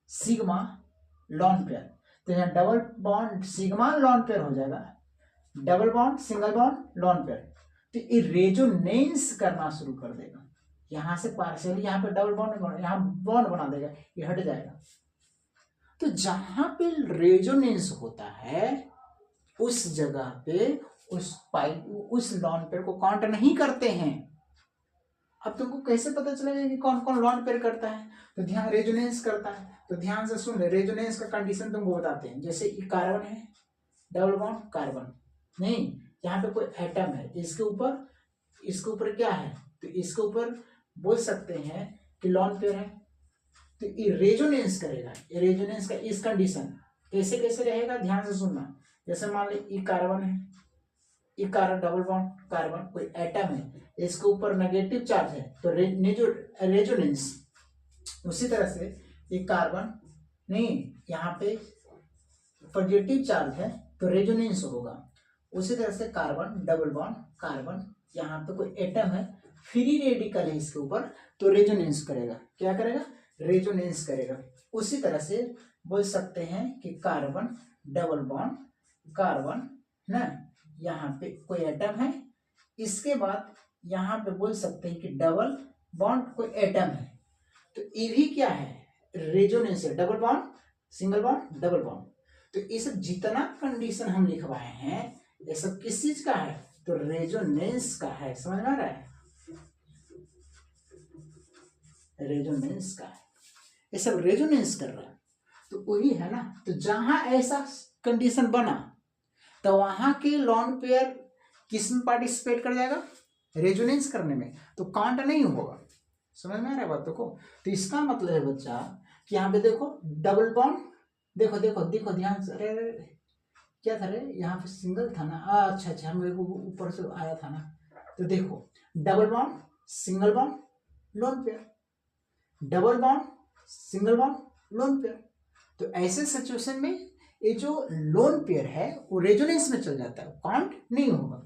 सिग्मा लॉन पेयर, तो यहाँ double bond sigma lone pair हो जाएगा, double bond single bond lone pair. तो ये रेजोनेंस करना शुरू कर देगा, यहाँ से पार्शियली यहाँ पे डबल बॉन्ड, यहाँ बॉन्ड बना देगा, ये हट जाएगा। तो जहां पे रेजोनेंस होता है उस जगह पे उस लॉन पेयर को काउंट नहीं करते हैं। अब तुमको कैसे पता चलेगा कि कौन कौन लॉन पेयर करता है? तो ध्यान, रेजोनेंस करता है तो ध्यान से सुन ले, रेजोनेंस का कंडीशन तुमको बताते हैं। जैसे ये कार्बन है, डबल बॉन्ड कार्बन, नहीं यहाँ पे कोई एटम है, इसके ऊपर क्या है, तो इसके ऊपर बोल सकते हैं कि लॉन पेयर है। तो ये रेजोनेंस करेगा, ये रेजोनेंस का इस कंडीशन कैसे कैसे रहेगा ध्यान से सुनना। जैसे मान ली ये कार्बन है, ये कार्बन डबल बॉन्ड कार्बन, कोई एटम है, इसके ऊपर नेगेटिव चार्ज है तो रेजोनेंस। उसी तरह से ये कार्बन नहीं, यहाँ पे पॉजिटिव चार्ज है तो रेजोनेंस होगा। उसी तरह से कार्बन डबल बॉन्ड कार्बन, यहाँ पे कोई एटम है, फ्री रेडिकल है इसके ऊपर, तो रेजोनेंस करेगा। क्या करेगा? रेजोनेंस करेगा। उसी तरह से बोल सकते हैं कि कार्बन डबल बॉन्ड कार्बन ना, यहाँ पे कोई एटम है, इसके बाद यहाँ पे बोल सकते हैं कि डबल बॉन्ड कोई एटम है, तो ये भी क्या है? रेजोनेंस है। Double bond single bond double bond, तो ये सब जितना कंडीशन हम लिखवाए हैं ये सब किस चीज का है? तो रेजोनेंस का है। समझ में आ रहा है? रेजोनेंस का है, ये सब रेजोनेंस कर रहा है। तो वही है ना, तो जहां ऐसा कंडीशन बना तो वहां के लॉन पेयर किस में पार्टिसिपेट कर जाएगा? रेजोनेंस करने में, तो काउंट नहीं होगा। समझ में आ रहा है बातों को? तो इसका मतलब है बच्चा कि यहाँ पे देखो डबल बॉन्ड, देखो देखो देखो ध्यान से, अरे क्या था रे, यहाँ पे सिंगल था ना, अच्छा अच्छा मेरे को ऊपर से आया था ना। तो देखो double bond single bond lone pair, double bond single bond lone pair. तो ऐसे सिचुएशन में ये जो लोन पेयर है वो रेजोनेंस में चल जाता है, काउंट नहीं होगा।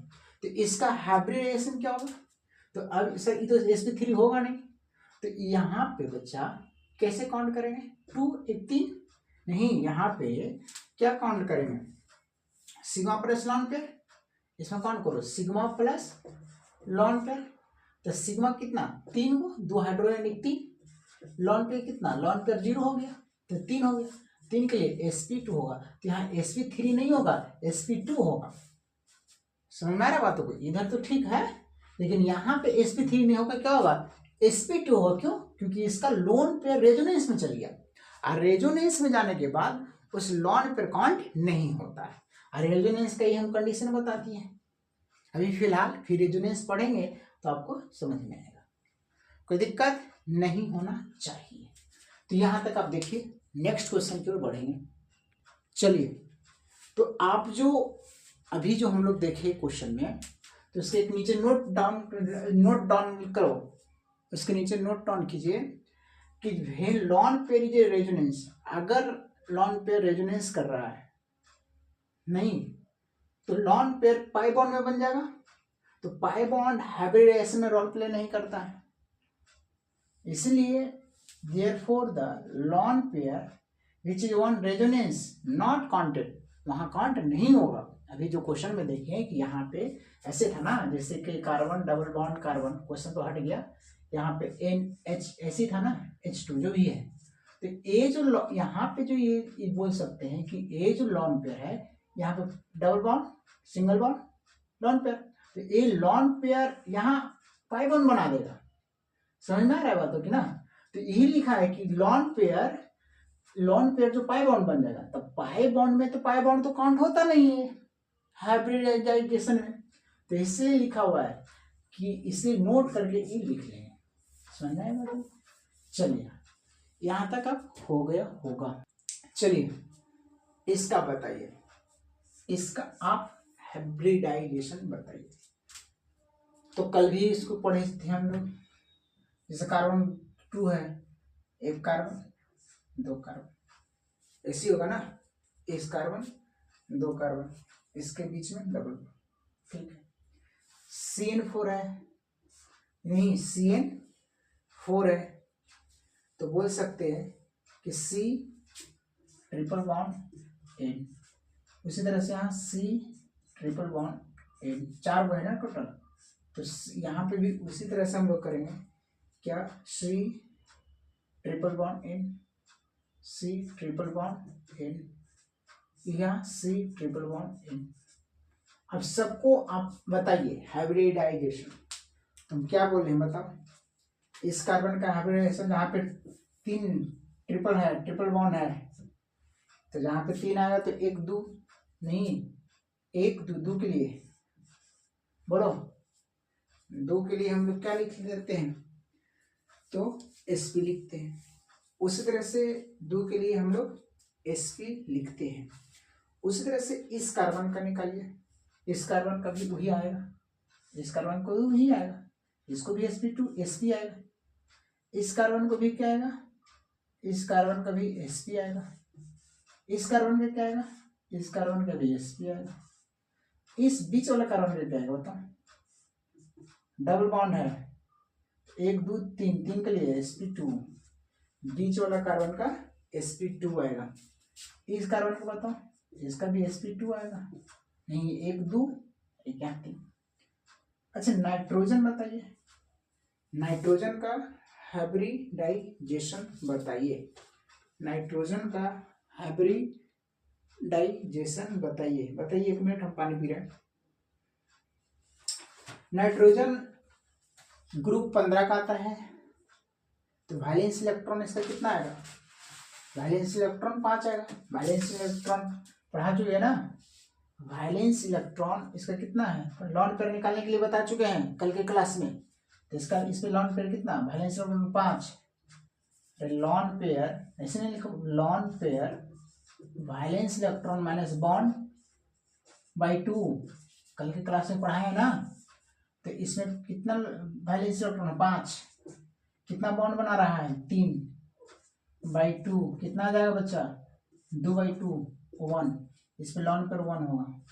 तो इसका हाइब्रिडेशन क्या होगा? तो अब सर ये तो sp3 होगा नहीं, तो यहाँ पे बच्चा कैसे काउंट करेंगे? 2 1 3 नहीं, यहाँ पे क्या काउंट करेंगे? सिग्मा प्लस लॉन पेयर, इसमें काउंट करो सिग्मा प्लस लॉन पेयर। तो सिग्मा कितना? 3 को 2 हाइड्रोजन 1 3, लॉन पेयर कितना? लॉन पेयर 0 हो गया तो 3 हो गया, 3 के लिए sp2 होगा। तो यहाँ sp3 नहीं होगा, sp2 होगा। समझ में आ रहा है बातों को? इधर तो ठीक है, लेकिन यहाँ पे sp3 नहीं होगा, क्या होगा? sp2 होगा। क्यों? क्योंकि इसका लोन पेयर रेजोनेंस में चल गया, और रेजोनेंस में जाने के बाद उस लॉन पेयर काउंट नहीं होता है। और रेजोनेंस का ही हम कंडीशन बताती है। अभी फिलहाल फिर रेजोनेंस पढ़ेंगे तो आपको समझ में आएगा, कोई दिक्कत नहीं होना चाहिए। तो यहाँ तक आप देखिए, नेक्स्ट क्वेश्चन की ओर बढ़ेंगे। चलिए, तो आप जो अभी जो हम लोग देखे क्वेश्चन में, तो उसके एक नीचे नोट डाउन करो, उसके नीचे नोट डाउन कीजिए कि लॉन पेयर इज रेजोनेंस। अगर लॉन पेयर रेजोनेंस कर रहा है नहीं, तो लॉन पेयर पाई बॉन्ड में बन जाएगा, तो पाई बॉन्ड हाइब्रिडेशन में रोल प्ले नहीं करता है, इसलिए therefore the lone pair which is on resonance not counted, वहां काउंट नहीं होगा। अभी जो क्वेश्चन में देखिए कि यहाँ पे ऐसे था ना, जैसे कि carbon double bond carbon, question तो हट गया, यहाँ पे NH ऐसी था ना, H2 जो भी है। तो ये जो यहाँ पे जो ये बोल सकते हैं कि ये जो लॉन पेयर है, यहाँ पे double bond single bond lone pair, तो ये लॉन पेयर यहाँ पाई बॉन्ड बना देगा। समझ में आ रहा है बातों की ना? तो यही लिखा है कि लॉन पेयर जो पाई बॉन्ड बन जाएगा, तो पाई बॉन्ड में तो पाई बॉन्ड तो काउंट होता नहीं है हाइब्रिडाइजेशन में, तो इसलिए लिखा हुआ है कि इसे नोट करके ये लिख लेंगे। समझ में आएगा तो? चलिए, यहाँ तक अब हो गया होगा। चलिए, इसका बताइए, इसका आप हाइब्रिडाइजेशन बताइए। तो कल भी इसको पढ़े थे हम लोग। जैसे कार्बन 2 है, एक कार्बन 2 कार्बन, ऐसी होगा ना, इस कार्बन 2 कार्बन, इसके बीच में डबल, ठीक है। CN4 है, नहीं CN4 है, तो बोल सकते हैं कि C ट्रिपल बॉन्ड N। उसी तरह से यहाँ C ट्रिपल बॉन्ड N, 4 वो है ना टोटल। तो यहाँ पे भी उसी तरह से हम लोग करेंगे, क्या C triple bond N, C triple bond N, यहाँ C ट्रिपल बॉन्ड N। अब सबको आप बताइए हाइब्रिडाइजेशन। तुम क्या बोल रहे हैं बताओ। इस कार्बन का हाइब्रिडाइजेशन जहाँ पे 3 ट्रिपल है, ट्रिपल बॉन्ड है, तो जहाँ पे 3 आएगा तो 1 2, नहीं 1 2 2 के लिए बोलो, 2 के लिए हम लोग क्या लिख देते हैं, तो sp लिखते हैं। उसी तरह से 2 के लिए हम लोग sp लिखते हैं। उसी तरह से इस कार्बन का निकालिए, इस कार्बन का भी वही आएगा, इस कार्बन को भी वही आएगा, इसको भी sp आएगा। इस कार्बन को भी क्या आएगा, इस कार्बन का भी sp आएगा। इस कार्बन का क्या आएगा, इस कार्बन का भी sp आएगा। इस बीच वाला कार्बन का क्या आएगा बताओ, डबल बॉन्ड है, 1 2 3, 3 के लिए sp2, बीच वाला कार्बन का sp2 आएगा। इस कार्बन को बताओ, इसका भी sp2 आएगा, नहीं 1 2 1 3। अच्छा नाइट्रोजन बताइए, नाइट्रोजन का हाइब्रिडाइजेशन बताइए, नाइट्रोजन का हाइब्रिडाइजेशन बताइए। बताइए, 1 मिनट हम पानी पी रहे हैं। नाइट्रोजन ग्रुप 15 का आता है, तो वैलेंस इलेक्ट्रॉन इसका कितना आएगा, वैलेंस इलेक्ट्रॉन 5 आएगा। वैलेंस इलेक्ट्रॉन पढ़ा चुके हैं ना, वैलेंस इलेक्ट्रॉन इसका कितना है, लॉन पेयर निकालने के लिए बता चुके हैं कल के क्लास में। तो इसका इसमें लॉन पेयर कितना, वैलेंस इलेक्ट्रॉन 5, लॉन पेयर ऐसे नहीं लिखो, lone pair valence electron minus bond by 2, कल के क्लास में पढ़ाए है ना। तो इसमें कितना वैलेंस इलेक्ट्रॉन है, 5, कितना बॉन्ड बना रहा है, 3/2, कितना आ जाएगा बच्चा, 2/2 1, इस पे लॉन पेयर 1 होगा,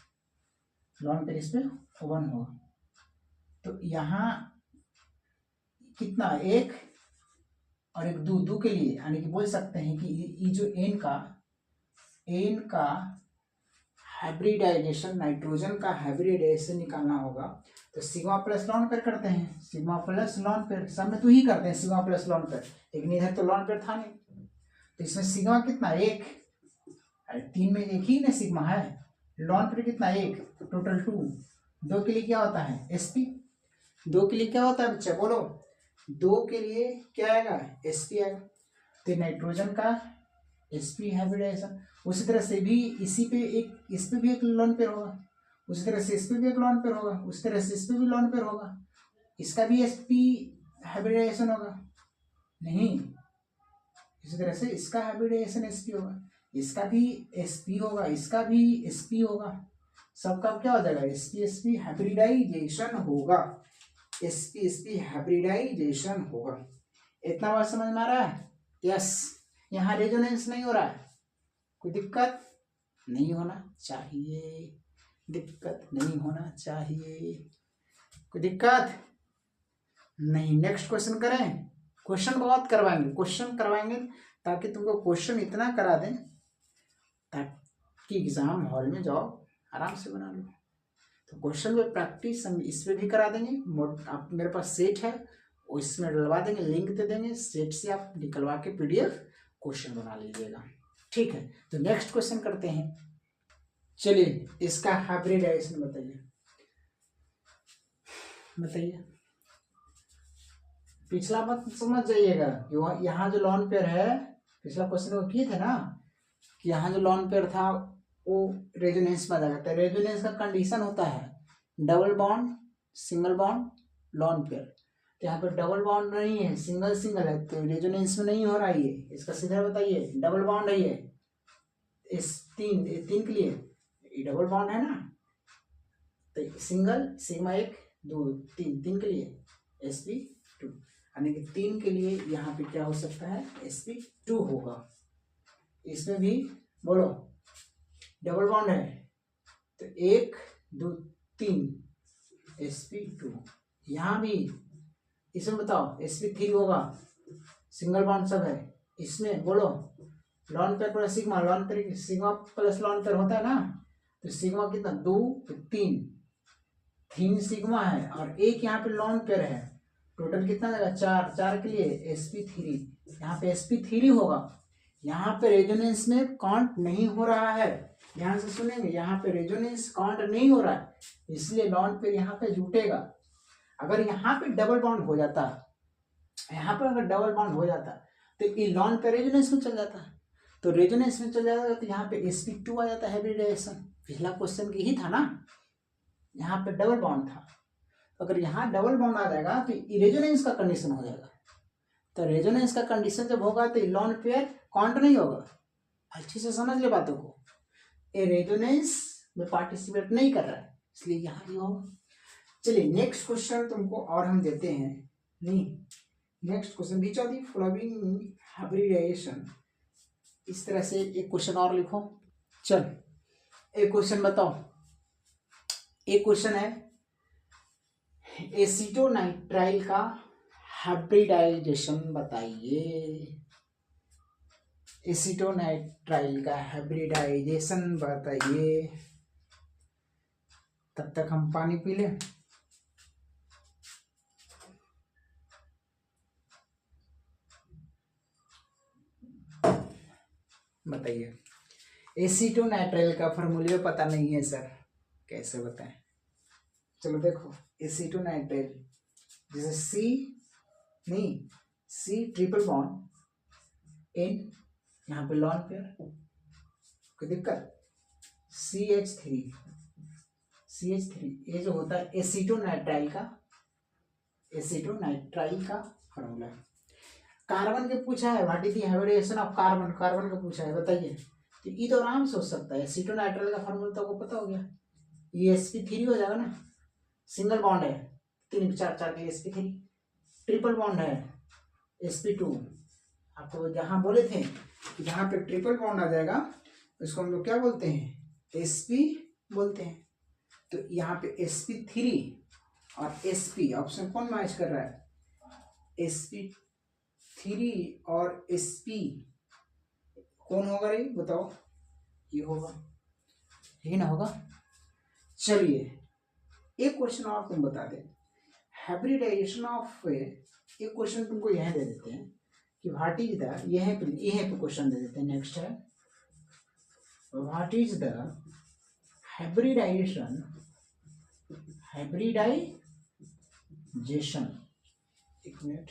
लॉन पेयर इस पे 1 होगा। तो यहाँ कितना, 1 और 1 2, 2 के लिए, यानी कि बोल सकते हैं कि ये जो N का हाइब्रिडाइजेशन, नाइट्रोजन का हाइब्रिडाइजेशन निकालना होगा तो सिग्मा प्लस लॉन पेयर करते हैं, सिग्मा प्लस लॉन पेयर, सब में तो ही करते हैं सिग्मा प्लस लॉन पेयर, लेकिन इधर तो लॉन पेयर था नहीं। तो इसमें सिग्मा कितना, 1, 3 में 1 ही ना सिग्मा है, लॉन पेयर कितना 1, टोटल 2। 2 के लिए क्या होता है sp, 2 के लिए क्या होता है बच्चा बोलो, 2 के लिए क्या आएगा sp आएगा। तो नाइट्रोजन का sp हाइब्रिडाइजेशन, उसी तरह से भी इसी पे एक, इस पे भी एक लॉन पेयर होगा, उसी तरह से इस पे भी एक लॉन पेयर होगा, उसी तरह से इस पे भी लॉन पेयर होगा, इसका भी sp हाइब्रिडाइजेशन होगा, नहीं इसी तरह से इसका हाइब्रिडाइजेशन sp होगा, इसका भी sp होगा, इसका भी sp होगा, सबका क्या हो जाएगा sp हाइब्रिडाइजेशन होगा, sp हाइब्रिडाइजेशन होगा। इतना बात समझ में आ रहा है, यस। यहाँ रेजोनेंस नहीं हो रहा है, कोई दिक्कत नहीं होना चाहिए, दिक्कत नहीं होना चाहिए, कोई दिक्कत नहीं। नेक्स्ट क्वेश्चन करें, क्वेश्चन बहुत करवाएंगे, क्वेश्चन करवाएंगे ताकि तुमको क्वेश्चन इतना करा दें ताकि एग्जाम हॉल में जाओ आराम से बना लो। तो क्वेश्चन में प्रैक्टिस हम इस पे भी करा देंगे, आप मेरे पास सेट है इसमें डलवा देंगे, लिंक दे देंगे, सेट से आप निकलवा के PDF क्वेश्चन बना लीजिएगा, ठीक है। तो नेक्स्ट क्वेश्चन करते हैं, चलिए इसका हाइब्रिडाइजेशन बताइए, बताइए। पिछला मत समझ जाइएगा, यहाँ जो लॉन पेयर है, पिछला क्वेश्चन को किए थे ना कि यहाँ जो लॉन पेयर था वो रेजोनेंस में आ जाता है। रेजोनेंस का कंडीशन होता है double bond, single bond, lone pair. तो यहाँ पर डबल बॉन्ड नहीं है, सिंगल है, तो रेजोनेंस में नहीं हो रहा है ये, इसका सीधा बताइए, डबल बॉन्ड है ये, इस तीन के लिए ये डबल बॉन्ड है ना, तो सिंगल सिग्मा 1 2 3 के लिए sp2, यानी कि 3 के लिए यहाँ पे क्या हो सकता है, sp2 होगा। इसमें भी बोलो डबल बॉन्ड है, तो 1 2 3 sp2। यहाँ भी इसमें बताओ sp3 होगा, सिंगल बॉन्ड सब है। इसमें बोलो lone pair plus sigma, lone pair sigma plus lone pair होता है ना, तो सिग्मा कितना 2 3 सिग्मा है और एक यहाँ पे लॉन पेयर है, टोटल कितना जाएगा 4 के लिए sp3, यहाँ पे sp3 होगा। यहाँ पे रेजोनेंस में काउंट नहीं हो रहा है, ध्यान से सुनेंगे, यहाँ पे रेजोनेंस काउंट नहीं हो रहा है, इसलिए लॉन पेयर यहाँ पे जुटेगा। अगर यहाँ पे डबल बॉन्ड हो जाता, यहाँ पर अगर डबल बॉन्ड हो जाता तो ये लॉन पे रेजोनेंस में चल जाता, तो रेजोनेंस में चल जाता तो यहाँ पे sp2 आ जाता, हाइब्रिडाइजेशन। पिछला क्वेश्चन की ही था ना, यहाँ पे डबल बॉन्ड था, अगर यहाँ डबल बॉन्ड आ जाएगा तो रेजोनेंस का कंडीशन हो जाएगा, तो रेजोनेंस का कंडीशन जब होगा तो लॉन पेयर काउंट नहीं होगा। अच्छे से समझ ले बातों को, ये रेजोनेंस में पार्टिसिपेट नहीं कर रहा है, इसलिए यहाँ ये होगा। चलिए नेक्स्ट क्वेश्चन तुमको और हम देते हैं, नहीं next question, which of the following hybridisation, इस तरह से एक क्वेश्चन और लिखो। चल एक क्वेश्चन बताओ, एक क्वेश्चन है एसीटोनाइट्राइल का हाइब्रिडाइजेशन बताइए, एसीटोनाइट्राइल का हाइब्रिडाइजेशन बताइए। तब तक हम पानी पी लें। बताइए, एसीटोनाइट्राइल का फॉर्मूला पता नहीं है सर, कैसे बताएं? चलो देखो, एसीटोनाइट्राइल जैसे सी ट्रिपल बॉन्ड एन, यहाँ पे लॉन पेयर, कोई दिक्कत, CH3 ये जो होता है एसीटोनाइट्राइल का फॉर्मूला है। कार्बन के पूछा है, what is the hybridisation of carbon, carbon का पूछा है बताइए, तो ये तो आराम से हो सकता है। एसीटोनाइट्राइल का फॉर्मूला तो आपको पता हो गया, ये sp3 हो जाएगा ना, सिंगल बॉन्ड है 3 4 के लिए sp3, ट्रिपल बॉन्ड है sp2। आपको जहाँ बोले थे कि जहाँ पे ट्रिपल बॉन्ड आ जाएगा उसको हम लोग क्या बोलते हैं, sp बोलते हैं। तो यहाँ पे sp3 और sp ऑप्शन कौन मैच कर रहा है, sp3 और sp कौन होगा रे बताओ, ये होगा, यही ना होगा। चलिए एक क्वेश्चन और तुम बता दे, हाइब्रिडाइजेशन ऑफ, एक क्वेश्चन तुमको यह दे देते हैं कि व्हाट इज द, यह पे क्वेश्चन दे देते हैं। नेक्स्ट है, व्हाट इज द हाइब्रिडाइजेशन, एक मिनट,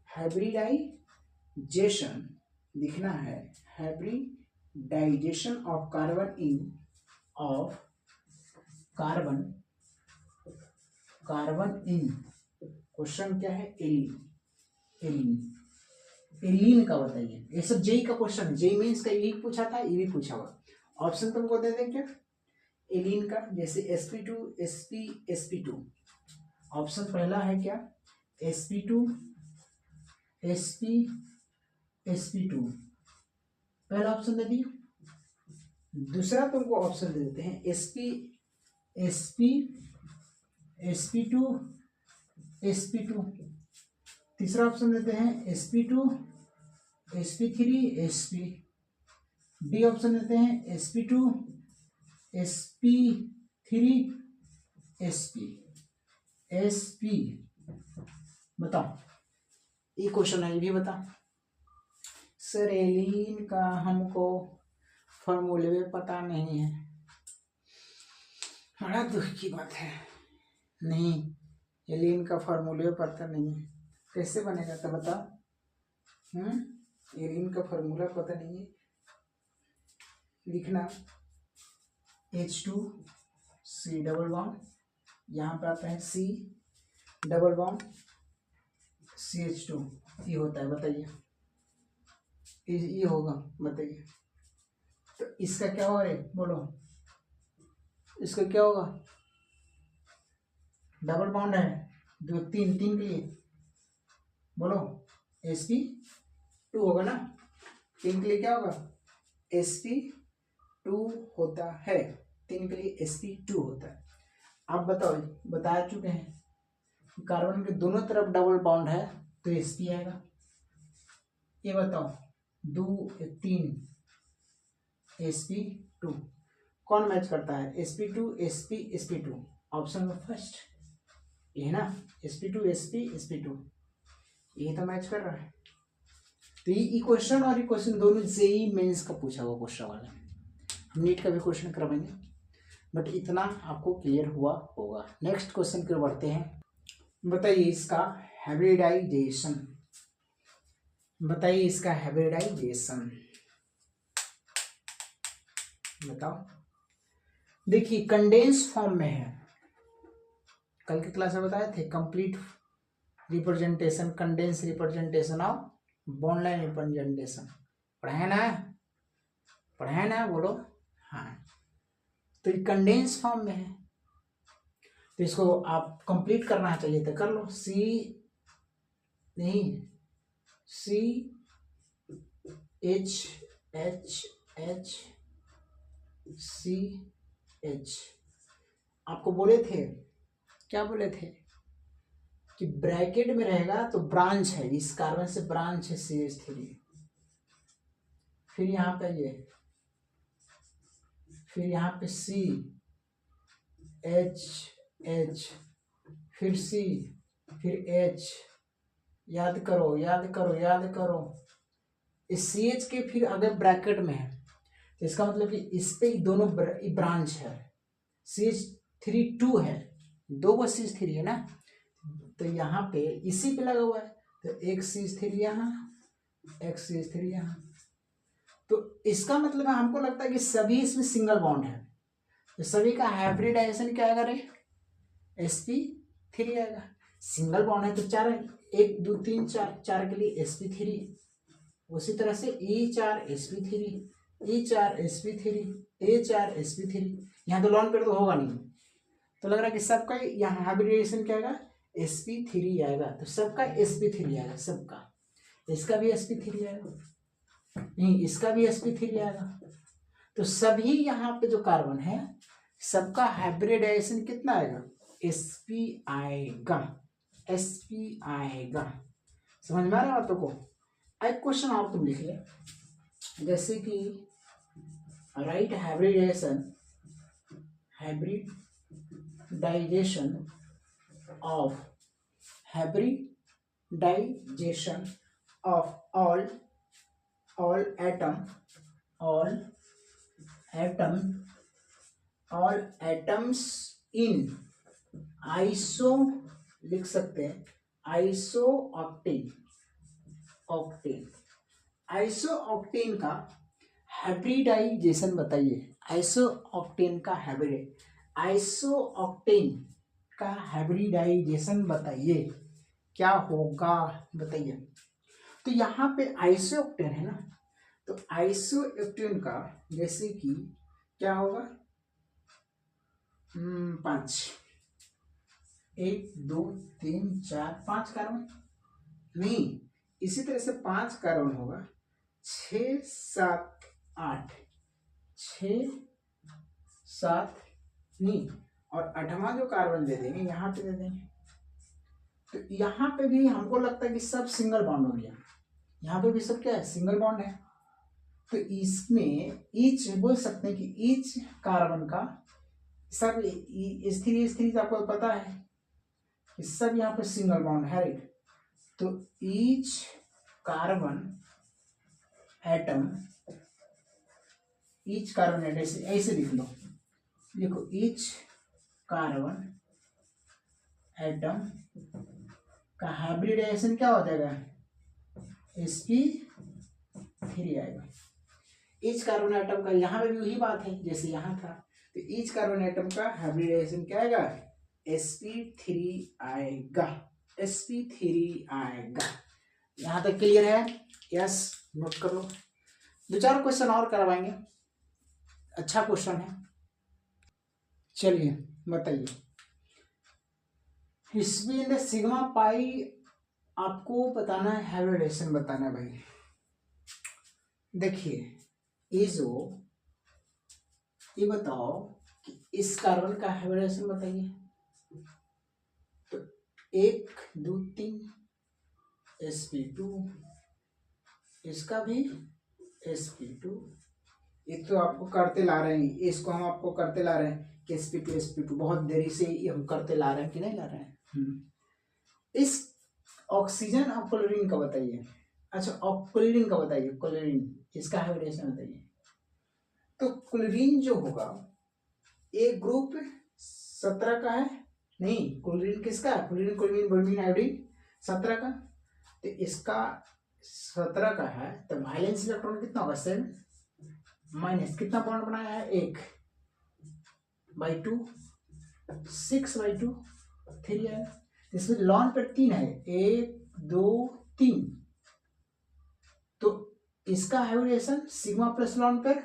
हाइब्रिडाइजेशन लिखना है, hybridisation of carbon in question क्या है, एलीन का बताइए। ये सब जेई का क्वेश्चन, जेई मीन्स का यही पूछा था, ये भी पूछा हुआ। ऑप्शन तुमको दे दें क्या, एलीन का, जैसे sp2 sp2। ऑप्शन पहला है क्या, sp2 sp2, पहला ऑप्शन दे दिए। दूसरा तुमको ऑप्शन दे देते हैं sp2 sp2। तीसरा ऑप्शन देते हैं sp2 sp3 sp। D option देते हैं sp2 sp3 sp। बताओ, ये क्वेश्चन है, ये भी बता सर। एलीन का हमको फॉर्मूले पता नहीं है, बड़ा दुख की बात है। नहीं, एलीन का फॉर्मूले पता नहीं है, कैसे बनेगा तो बता। एलीन का फॉर्मूला पता नहीं है, लिखना H2C डबल बॉन्ड, यहाँ पे आता है C डबल बॉन्ड CH2, ये होता है, बताइए ये होगा, बताइए तो इसका क्या होगा रे, बोलो इसका क्या होगा, डबल बॉन्ड है, दो तीन, तीन के लिए बोलो sp2 होगा ना, तीन के लिए क्या होगा sp2 होता है, तीन के लिए sp2 होता है। आप बताओ, बता चुके हैं कार्बन के दोनों तरफ डबल बॉन्ड है तो sp आएगा। ये बताओ दो तीन sp2 कौन मैच करता है, sp2 sp sp2, ऑप्शन में फर्स्ट ये है ना, sp2 sp sp2 ये तो मैच कर रहा है। तो ये क्वेश्चन और ये क्वेश्चन दोनों जेईई मेंस का पूछा हुआ क्वेश्चन वाला, हम नीट का भी क्वेश्चन करवाएंगे, बट इतना आपको क्लियर हुआ होगा। नेक्स्ट क्वेश्चन की ओर बढ़ते हैं। बताइए इसका हाइब्रिडाइजेशन, बताइए इसका हाइब्रिडाइजेशन बताओ। देखिए कंडेंस फॉर्म में है, कल की क्लास में बताए थे complete representation, condense representation of bond line representation, पढ़ाए ना बोलो, हाँ। तो ये कंडेंस फॉर्म में है तो इसको आप कंप्लीट करना चाहिए तो कर लो, सी एच आपको बोले थे, क्या बोले थे कि ब्रैकेट में रहेगा तो ब्रांच है, इस कार्बन से ब्रांच है CH3, फिर यहाँ पे ये, फिर यहाँ पे CH, फिर C, फिर H, याद करो इस CH के फिर अगर ब्रैकेट में है तो इसका मतलब कि इस पे दोनों ब्रांच है, CH3 2 है, दो को CH3 है ना, तो यहाँ पे इसी पे लगा हुआ है तो एक CH3 यहाँ, एक CH3 यहाँ, तो इसका मतलब है हमको लगता है कि सभी इसमें सिंगल बॉन्ड है, तो सभी का हाइब्रिडाइजेशन क्या आएगा रे, sp3 आएगा। सिंगल बॉन्ड है तो चार, 1 2 3 4, चार के लिए sp3, उसी तरह से E4 sp3, E4 sp3, A4 sp3, यहाँ तो लॉन पेयर तो होगा नहीं, तो लग रहा है कि सबका यहाँ हाइब्रिडाइजेशन क्या आएगा, sp3 आएगा, तो सबका sp3 आएगा, सबका, इसका भी sp3 आएगा, नहीं इसका भी sp3 आएगा, तो सभी यहाँ पे जो कार्बन है सबका हाइब्रिडाइजेशन कितना आएगा, sp आएगा, समझ में आ रहा है बातों को। एक क्वेश्चन और तुम लिख ले, जैसे कि right hybridisation of all atoms in iso, लिख सकते हैं आइसोऑक्टेन का हाइब्रिडाइजेशन बताइए, आइसोऑक्टेन का हाइब्रिडाइजेशन बताइए क्या होगा, बताइए। तो यहाँ पे आइसोऑक्टेन है ना, तो आइसोऑक्टेन का जैसे कि क्या होगा, 5, 1 2 3 4 5 कार्बन, नहीं इसी तरह से 5 कार्बन होगा, 6 7 8, 6 7 नहीं, और 8वां जो कार्बन दे देंगे यहाँ पे दे देंगे, तो यहाँ पे भी हमको लगता है कि सब सिंगल बॉन्ड हो गया, यहाँ पे भी सब क्या है, सिंगल बॉन्ड है, तो इसमें ईच बोल सकते हैं कि ईच कार्बन का सब S3 आपको पता है कि सब यहाँ पे सिंगल बॉन्ड है, राइट, तो ईच कार्बन एटम ऐसे लिख लो, देखो ईच कार्बन एटम का हाइब्रिडाइजेशन क्या हो जाएगा, sp3 आएगा। ईच कार्बन एटम का यहाँ पे भी वही बात है जैसे यहाँ था, तो ईच कार्बन एटम का हाइब्रिडाइजेशन क्या आएगा, sp3 आएगा, यहाँ तक क्लियर है, यस, नोट कर लो। 2 4 क्वेश्चन और करवाएंगे, अच्छा क्वेश्चन है। चलिए बताइए, इसमें सिग्मा पाई आपको बताना है, हाइब्रिडेशन बताना है भाई। देखिए ये जो, ये बताओ कि इस कार्बन का हाइब्रिडेशन बताइए। तो 1 2 3 sp2, इसका भी sp2, ये तो आपको करते ला रहे हैं, इसको हम आपको करते ला रहे हैं कि sp2 बहुत देरी से ये हम करते ला रहे हैं कि नहीं ला रहे हैं। इस ऑक्सीजन और क्लोरीन का बताइए। अच्छा क्लोरीन का बताइए, क्लोरीन इसका हाइब्रिडेशन बताइए। तो क्लोरीन जो होगा एक ग्रुप 17 का है, नहीं क्लोरीन किसका, क्लोरीन क्लोरीन ब्रोमीन आयोडीन 17 का, तो इसका 17 का है, तो वैलेंस इलेक्ट्रॉन कितना होगा 7, माइनस कितना बॉन्ड बनाया है 1/2, 6/2, 3 है। इसमें लॉन पर 3 है, 1 2 3, तो इसका हाइब्रिडेशन सिग्मा प्लस लॉन पर,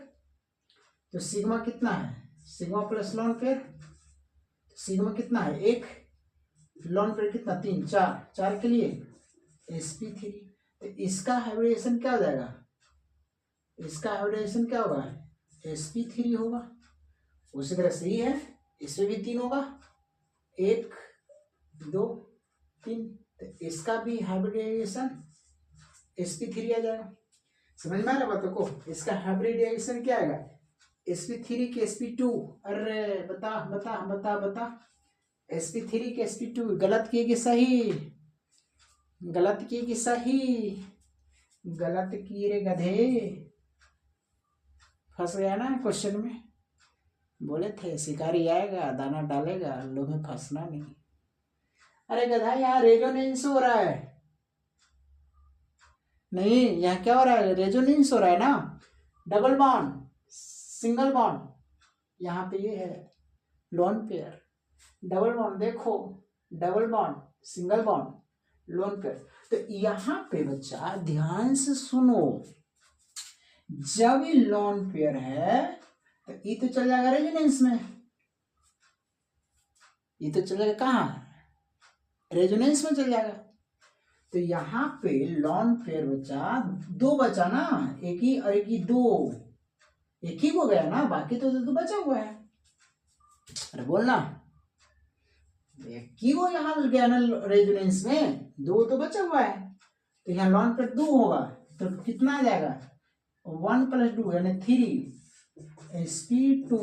तो सिग्मा कितना है, सिग्मा प्लस लॉन पर सिग्मा कितना है 1, लॉन पर कितना 3, 4 के लिए sp3, तो इसका हाइब्रिडेशन क्या हो जाएगा, इसका हाइब्रिडेशन क्या होगा sp3 होगा। उसी तरह से ही है, इसमें भी 3 होगा, 1 2 3, तो इसका भी हाइब्रिडाइजेशन sp3 आ जाएगा। समझ में आ रहा बातों को, इसका हाइब्रिडाइजेशन क्या आएगा sp3 के sp2, अरे बता बता बता बता, sp3 के sp2, गलत किए कि सही, गलत किए कि सही, गलत किए रे गधे, फंस गया ना क्वेश्चन में, बोले थे शिकारी आएगा दाना डालेगा, लोग में फंसना नहीं। अरे गधा यहाँ रेजोनेंस हो रहा है, नहीं यहाँ क्या हो रहा है, रेजोनेंस हो रहा है ना, डबल बॉन्ड सिंगल बॉन्ड, यहाँ पे ये है लोन पेयर, डबल बॉन्ड देखो, double bond single bond lone pair. तो यहाँ पे बच्चा ध्यान से सुनो, जब ये लोन पेयर है तो ये तो चल जाएगा रेजोनेंस में, ये तो चल जाएगा कहाँ, रेजोनेंस में चल जाएगा। तो यहाँ पे लॉन पेयर बचा 2 बचा ना, एक ही और एक ही 2, एक ही हो गया ना, बाकी तो 2 बचा हुआ है। अरे बोलना, एक ही वो यहाँ गया ना रेजोनेंस में, 2 तो बचा हुआ है, तो यहाँ लॉन पेयर 2 होगा, तो कितना आ जाएगा 1 + 2 यानी 3 sp2,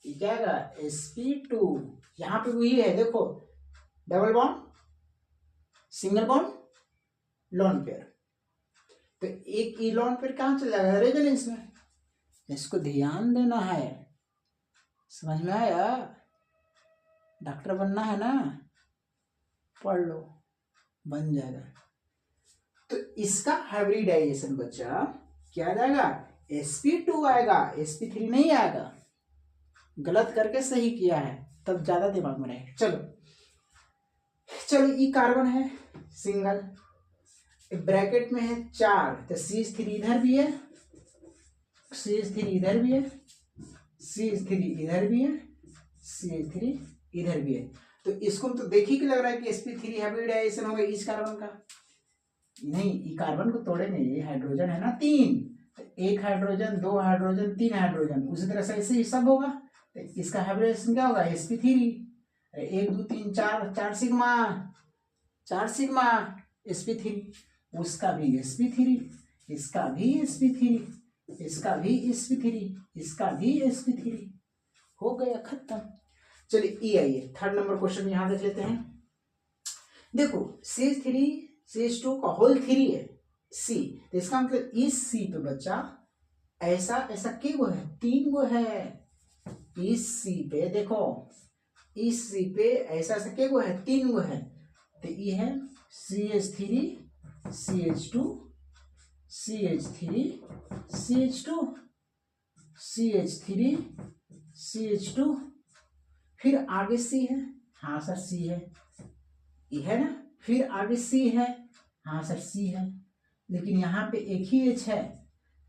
क्या आएगा sp2। यहाँ पे वही है देखो, double bond single bond lone pair, तो एक ई लोन पेयर कहाँ चल जाएगा रेजोनेंस में, इसको ध्यान देना है। समझ में आया, डॉक्टर बनना है ना, पढ़ लो बन जाएगा। तो इसका हाइब्रिडाइजेशन बच्चा क्या आ जाएगा sp2 आएगा, sp3 नहीं आएगा, गलत करके सही किया है तब ज्यादा दिमाग में रहेगा। चलो चलो ई कार्बन है सिंगल, ब्रैकेट में है 4, तो CH3 इधर भी है, CH3 इधर भी है, CH3 इधर भी है, CH3 इधर भी है, तो इसको तो देखिए कि लग रहा है कि sp3 हाइब्रिडाइजेशन होगा इस कार्बन का, नहीं ये कार्बन को तोड़ेंगे, ये हाइड्रोजन है ना 3, तो 1 हाइड्रोजन 2 हाइड्रोजन 3 हाइड्रोजन, उसी तरह से ऐसे ही सब होगा, तो इसका हाइब्रिडाइजेशन क्या होगा sp3, 1 2 3 4, 4 सिग्मा, 4 सिग्मा sp3, उसका भी sp3, इसका भी sp3, इसका भी sp3, इसका भी sp3, हो गया खत्म। चलिए ये आइए थर्ड नंबर क्वेश्चन यहां देख लेते हैं। देखो CH3 CH2 का होल 3 है C, तो इसका मतलब इस C पे बच्चा ऐसा ऐसा के गो है, 3 गो है, इस C पे देखो, इस C पे ऐसा ऐसा के गो है, 3 गो है, तो ये है CH3 CH2 CH3 CH2 CH3 CH2, फिर आगे C है, हाँ सर C है, ये है ना, फिर आगे C है, हाँ सर C है, लेकिन यहाँ पे एक ही H है,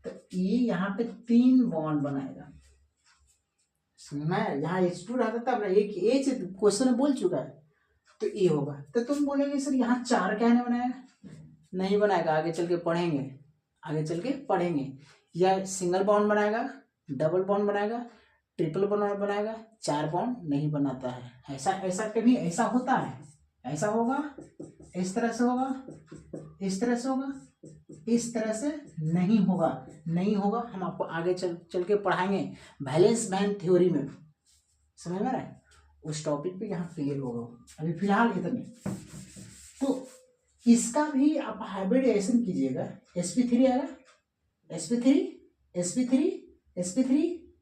तो ये यहाँ पे 3 बॉन्ड बनाएगा। समझ में? यहाँ H2 रहता तब ना, एक एच क्वेश्चन में बोल चुका है, तो ये होगा। तो तुम बोलेंगे सर यहाँ 4 क्या नहीं बनाएगा? नहीं बनाएगा, आगे चल के पढ़ेंगे, आगे चल के पढ़ेंगे। या सिंगल बॉन्ड बनाएगा, डबल बॉन्ड बनाएगा, ट्रिपल बॉन्ड बनाएगा, 4 बॉन्ड नहीं बनाता है। ऐसा ऐसा कभी ऐसा होता है? ऐसा होगा, इस तरह से होगा, इस तरह से होगा, इस तरह से नहीं होगा, नहीं होगा। हम आपको आगे चल के पढ़ाएंगे वैलेंस बैंड थ्योरी में। समझ में आ रहा है? उस टॉपिक पे यहाँ क्लियर होगा। अभी फिलहाल इतने। तो इसका भी आप हाइब्रिडाइजेशन कीजिएगा। sp3 आएगा, sp3 sp3 sp3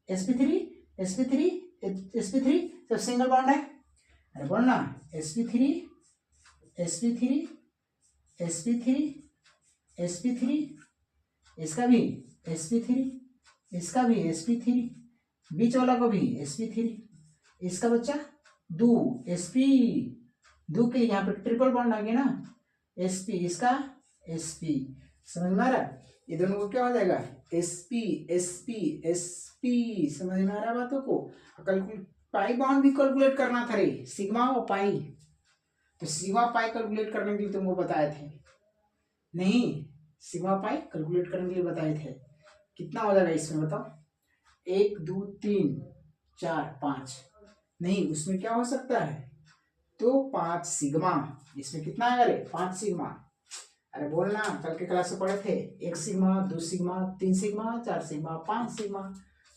sp3 sp3 sp3 सब सिंगल बॉन्ड है। अरे बोलना sp3 sp3 sp3 sp3, इसका भी sp3, इसका भी sp3, बीच वाला को भी sp3, इसका बच्चा 2 sp, 2 के यहाँ पे ट्रिपल बॉन्ड आ गया ना, sp, इसका sp। समझ में आ रहा है? ये दोनों को क्या हो जाएगा? sp sp sp। समझ में आ रहा है बातों को? कैलकुलेट पाई बॉन्ड भी कैलकुलेट करना था रे, सिग्मा और पाई। तो सिग्मा पाई कैलकुलेट करने के लिए तुमको बताए थे नहीं? सिग्मा पाई कैलकुलेट करने के लिए बताए थे। कितना हो जाएगा इसमें बताओ? 1 2 3 4 5 नहीं, उसमें क्या हो सकता है? तो 5 सिग्मा। इसमें कितना आएगा रे? 5 सिग्मा। अरे बोलना, कल के क्लास में पढ़े थे 1 sigma 2 sigma 3 sigma 4 sigma 5 sigma.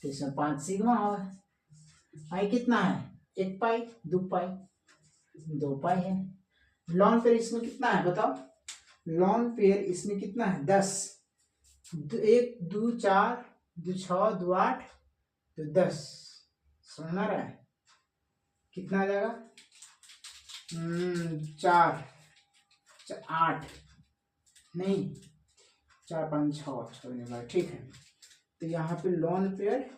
तो इसमें 5 सिग्मा है। पाई कितना है? 1 पाई 2 पाई 2 पाई है। लॉन पेयर इसमें कितना है बताओ? लॉन पेयर इसमें कितना है? 10। 1 2 4 2 6 2 8 2 10। समझ रहा है? कितना आ जाएगा? 4 8 नहीं 4 5 6 छोड़ने का। ठीक है, तो यहाँ पे लॉन पेयर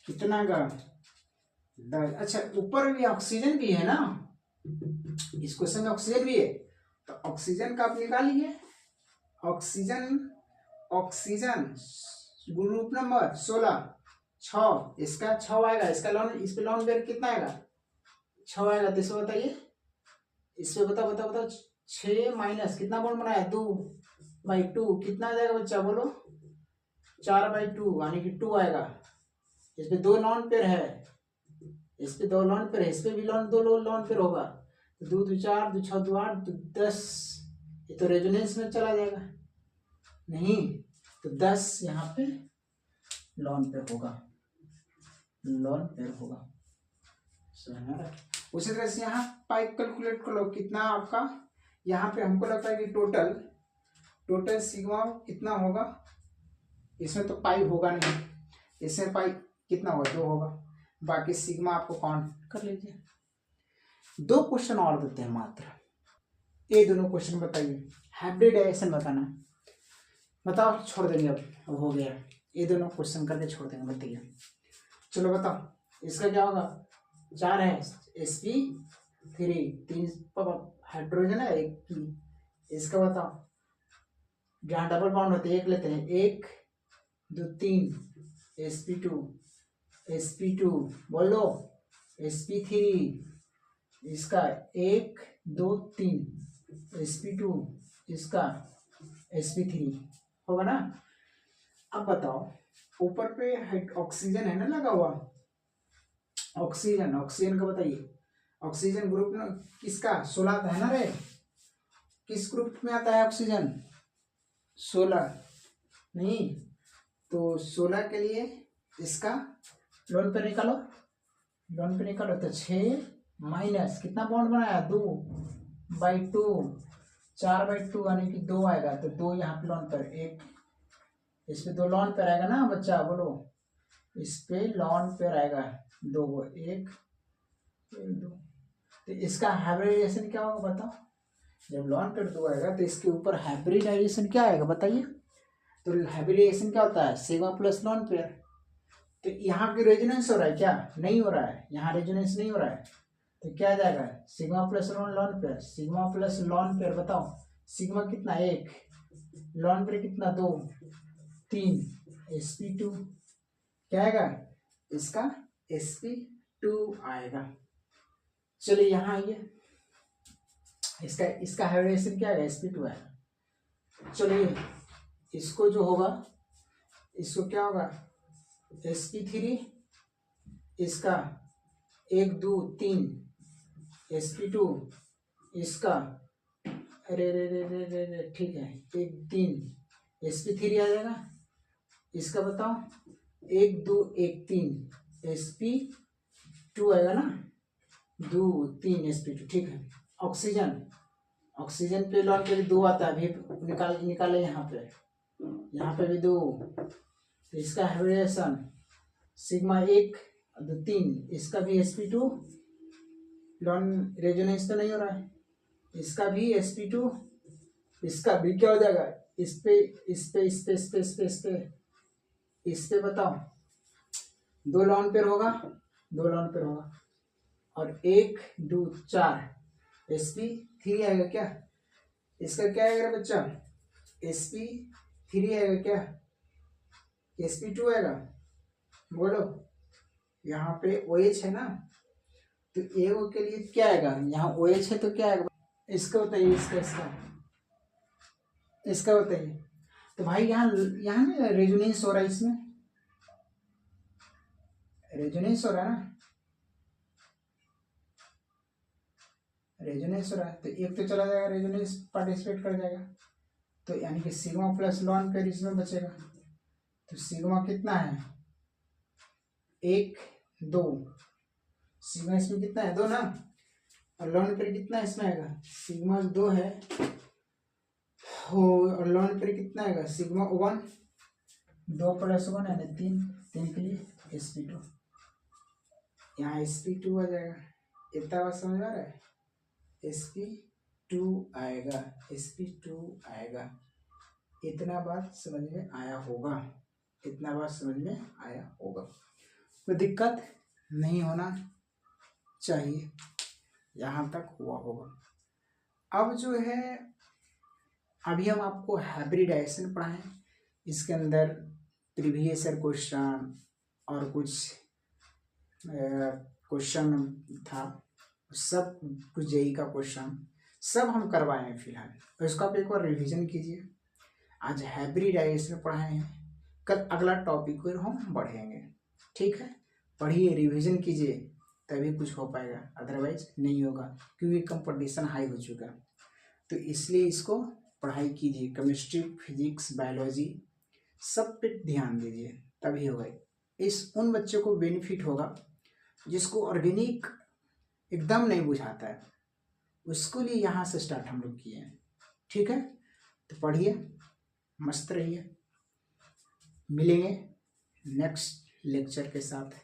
कितना का? 10। अच्छा, ऊपर भी ऑक्सीजन भी है ना, इस क्वेश्चन में ऑक्सीजन भी है, तो ऑक्सीजन का आप निकालिए। ऑक्सीजन, ऑक्सीजन ग्रुप नंबर 16 6, इसका 6 आएगा। इसका लॉन, इस पे लॉन पेयर कितना आएगा? 6 आएगा। तो इसको बताइए, इस पे बताओ बताओ बताओ। 6 माइनस कितना बॉन्ड बनाया? 2/2 कितना आ जाएगा बच्चा बोलो? 4/2 यानी कि 2 आएगा। इस पे 2 लॉन पेयर है, इस पे 2 लॉन पेयर है, इस पे भी 2 लॉन पेयर होगा। तो 2 2 4 2 6 2 8 2 10। ये तो रेजोनेंस में चला जाएगा नहीं, तो 10 यहाँ पे लॉन पेयर होगा, लॉन पेयर होगा। उसी तरह से यहाँ पाई कैलकुलेट कर लो। कितना आपका यहाँ पे हमको लगता है कि टोटल सिग्मा कितना होगा? इसमें तो पाई होगा नहीं, इसमें पाई कितना होगा? 2 होगा। बाकी सिग्मा आपको काउंट कर लीजिए। 2 क्वेश्चन और देते हैं मात्र। ये दोनों क्वेश्चन बताइए, हाइब्रिडाइजेशन बताना। बताओ, छोड़ देंगे अब हो गया। ये दोनों क्वेश्चन करके छोड़ देंगे, बताइए। चलो बताओ, इसका क्या होगा? 4 है sp3, 3 हाइड्रोजन है 1। इसका बताओ, जहाँ डबल बॉन्ड होते हैं 1 लेते हैं, 1 2 3 sp2 बोलो, sp3, इसका 1 2 3 sp2, इसका sp3 होगा ना। अब बताओ, ऊपर पे ऑक्सीजन है ना लगा हुआ, ऑक्सीजन का बताइए। ऑक्सीजन ग्रुप में किसका? 16 आता है ना रे? किस ग्रुप में आता है ऑक्सीजन? 16 नहीं, तो 16 के लिए इसका लोन पे निकालो, लोन पे निकालो। तो 6 माइनस कितना बॉन्ड बनाया? 2/2, 4/2 यानी कि 2 आएगा। तो 2 यहाँ पे लॉन पर, 1 इस पे 2 लॉन पर आएगा ना बच्चा, बोलो। इस पे लॉन पर आएगा 2, 1 2। तो इसका हाइब्रिडाइजेशन क्या होगा बताओ? जब लॉन पर 2 आएगा तो इसके ऊपर हाइब्रिडाइजेशन क्या आएगा बताइए? तो हाइब्रिडाइजेशन क्या होता है? Sigma plus lone pair. तो यहाँ पे रेजोनेंस हो रहा है क्या? नहीं हो रहा है, यहाँ रेजोनेंस नहीं हो रहा है। तो क्या आ जाएगा? Sigma plus lone pair, sigma plus lone pair. बताओ, सिग्मा कितना? 1, लॉन पेयर कितना? 2, 3 sp2 क्या आएगा इसका sp2 आएगा। चलिए यहाँ आइए, इसका हाइब्रिडाइजेशन क्या आएगा sp2 आएगा। चलिए इसको जो होगा इसको क्या होगा sp3, इसका 1 2 3 sp2, इसका अरे रे रे रे रे रे ठीक है 1 3 sp3 आ जाएगा। इसका बताओ 1 2 1 3 sp2 आएगा ना, 2 3 sp2 ठीक है। ऑक्सीजन पे लॉन पे भी 2 आता है, अभी निकाले यहाँ पे भी 2। तो इसका हाइब्रिडेशन सिग्मा 1 2 3, इसका भी sp2 लॉन रेजोनेंस तो नहीं हो रहा है, इसका भी sp2, इसका भी क्या हो जाएगा इस पे बताओ 2 लॉन पेयर होगा, 2 लॉन पेयर होगा और 1 2 4 sp3 आएगा क्या, इसका क्या आएगा बच्चा sp3 आएगा क्या, sp2 आएगा बोलो। यहाँ पे OH है ना, तो AO के लिए क्या आएगा, यहाँ OH है तो क्या आएगा इसका बताइए, इसका बताइए। तो भाई यहाँ ना रेजोनेंस हो रहा है, इसमें रेजोनेंस हो रहा है ना, रेजोनेंस हो रहा है तो एक तो चला जाएगा, रेजोनेंस पार्टिसिपेट कर जाएगा, तो यानी कि सिग्मा प्लस लॉन पेयर इसमें बचेगा। तो सिग्मा कितना है 1 2, सिग्मा इसमें कितना है 2 ना, और लॉन पेयर कितना इसमें आएगा सिग्मा 2 है और लॉन पेयर कितना आएगा सिग्मा 1, 2 + 1 यानी 3 के लिए sp2, यहाँ sp2 आ जाएगा। इतना बात समझ आ रहा है, sp2 आएगा, sp2 आएगा। इतना बात समझ में आया होगा, इतना बात समझ में आया होगा, कोई दिक्कत नहीं होना चाहिए, यहाँ तक हुआ होगा। अब जो है अभी हम आपको हाइब्रिडाइजेशन पढ़ाएं, इसके अंदर प्रीवियस ईयर क्वेश्चन और कुछ क्वेश्चन था, सब कुछ जेई का क्वेश्चन सब हम करवाए हैं फिलहाल, तो इसका आप एक बार रिवीजन कीजिए। आज हाइब्रिडाइजेशन पढ़ाए हैं, कल अगला टॉपिक पर हम बढ़ेंगे, ठीक है। पढ़िए, रिवीजन कीजिए, तभी कुछ हो पाएगा, अदरवाइज नहीं होगा, क्योंकि कंपटीशन हाई हो चुका है। तो इसलिए इसको पढ़ाई कीजिए, केमिस्ट्री फिजिक्स बायोलॉजी सब पे ध्यान दीजिए, तभी होगा। इस उन बच्चों को बेनिफिट होगा जिसको ऑर्गेनिक एकदम नहीं बुझाता है, उसको लिए यहाँ से स्टार्ट हम लोग किए हैं, ठीक है। तो पढ़िए, मस्त रहिए, मिलेंगे नेक्स्ट लेक्चर के साथ।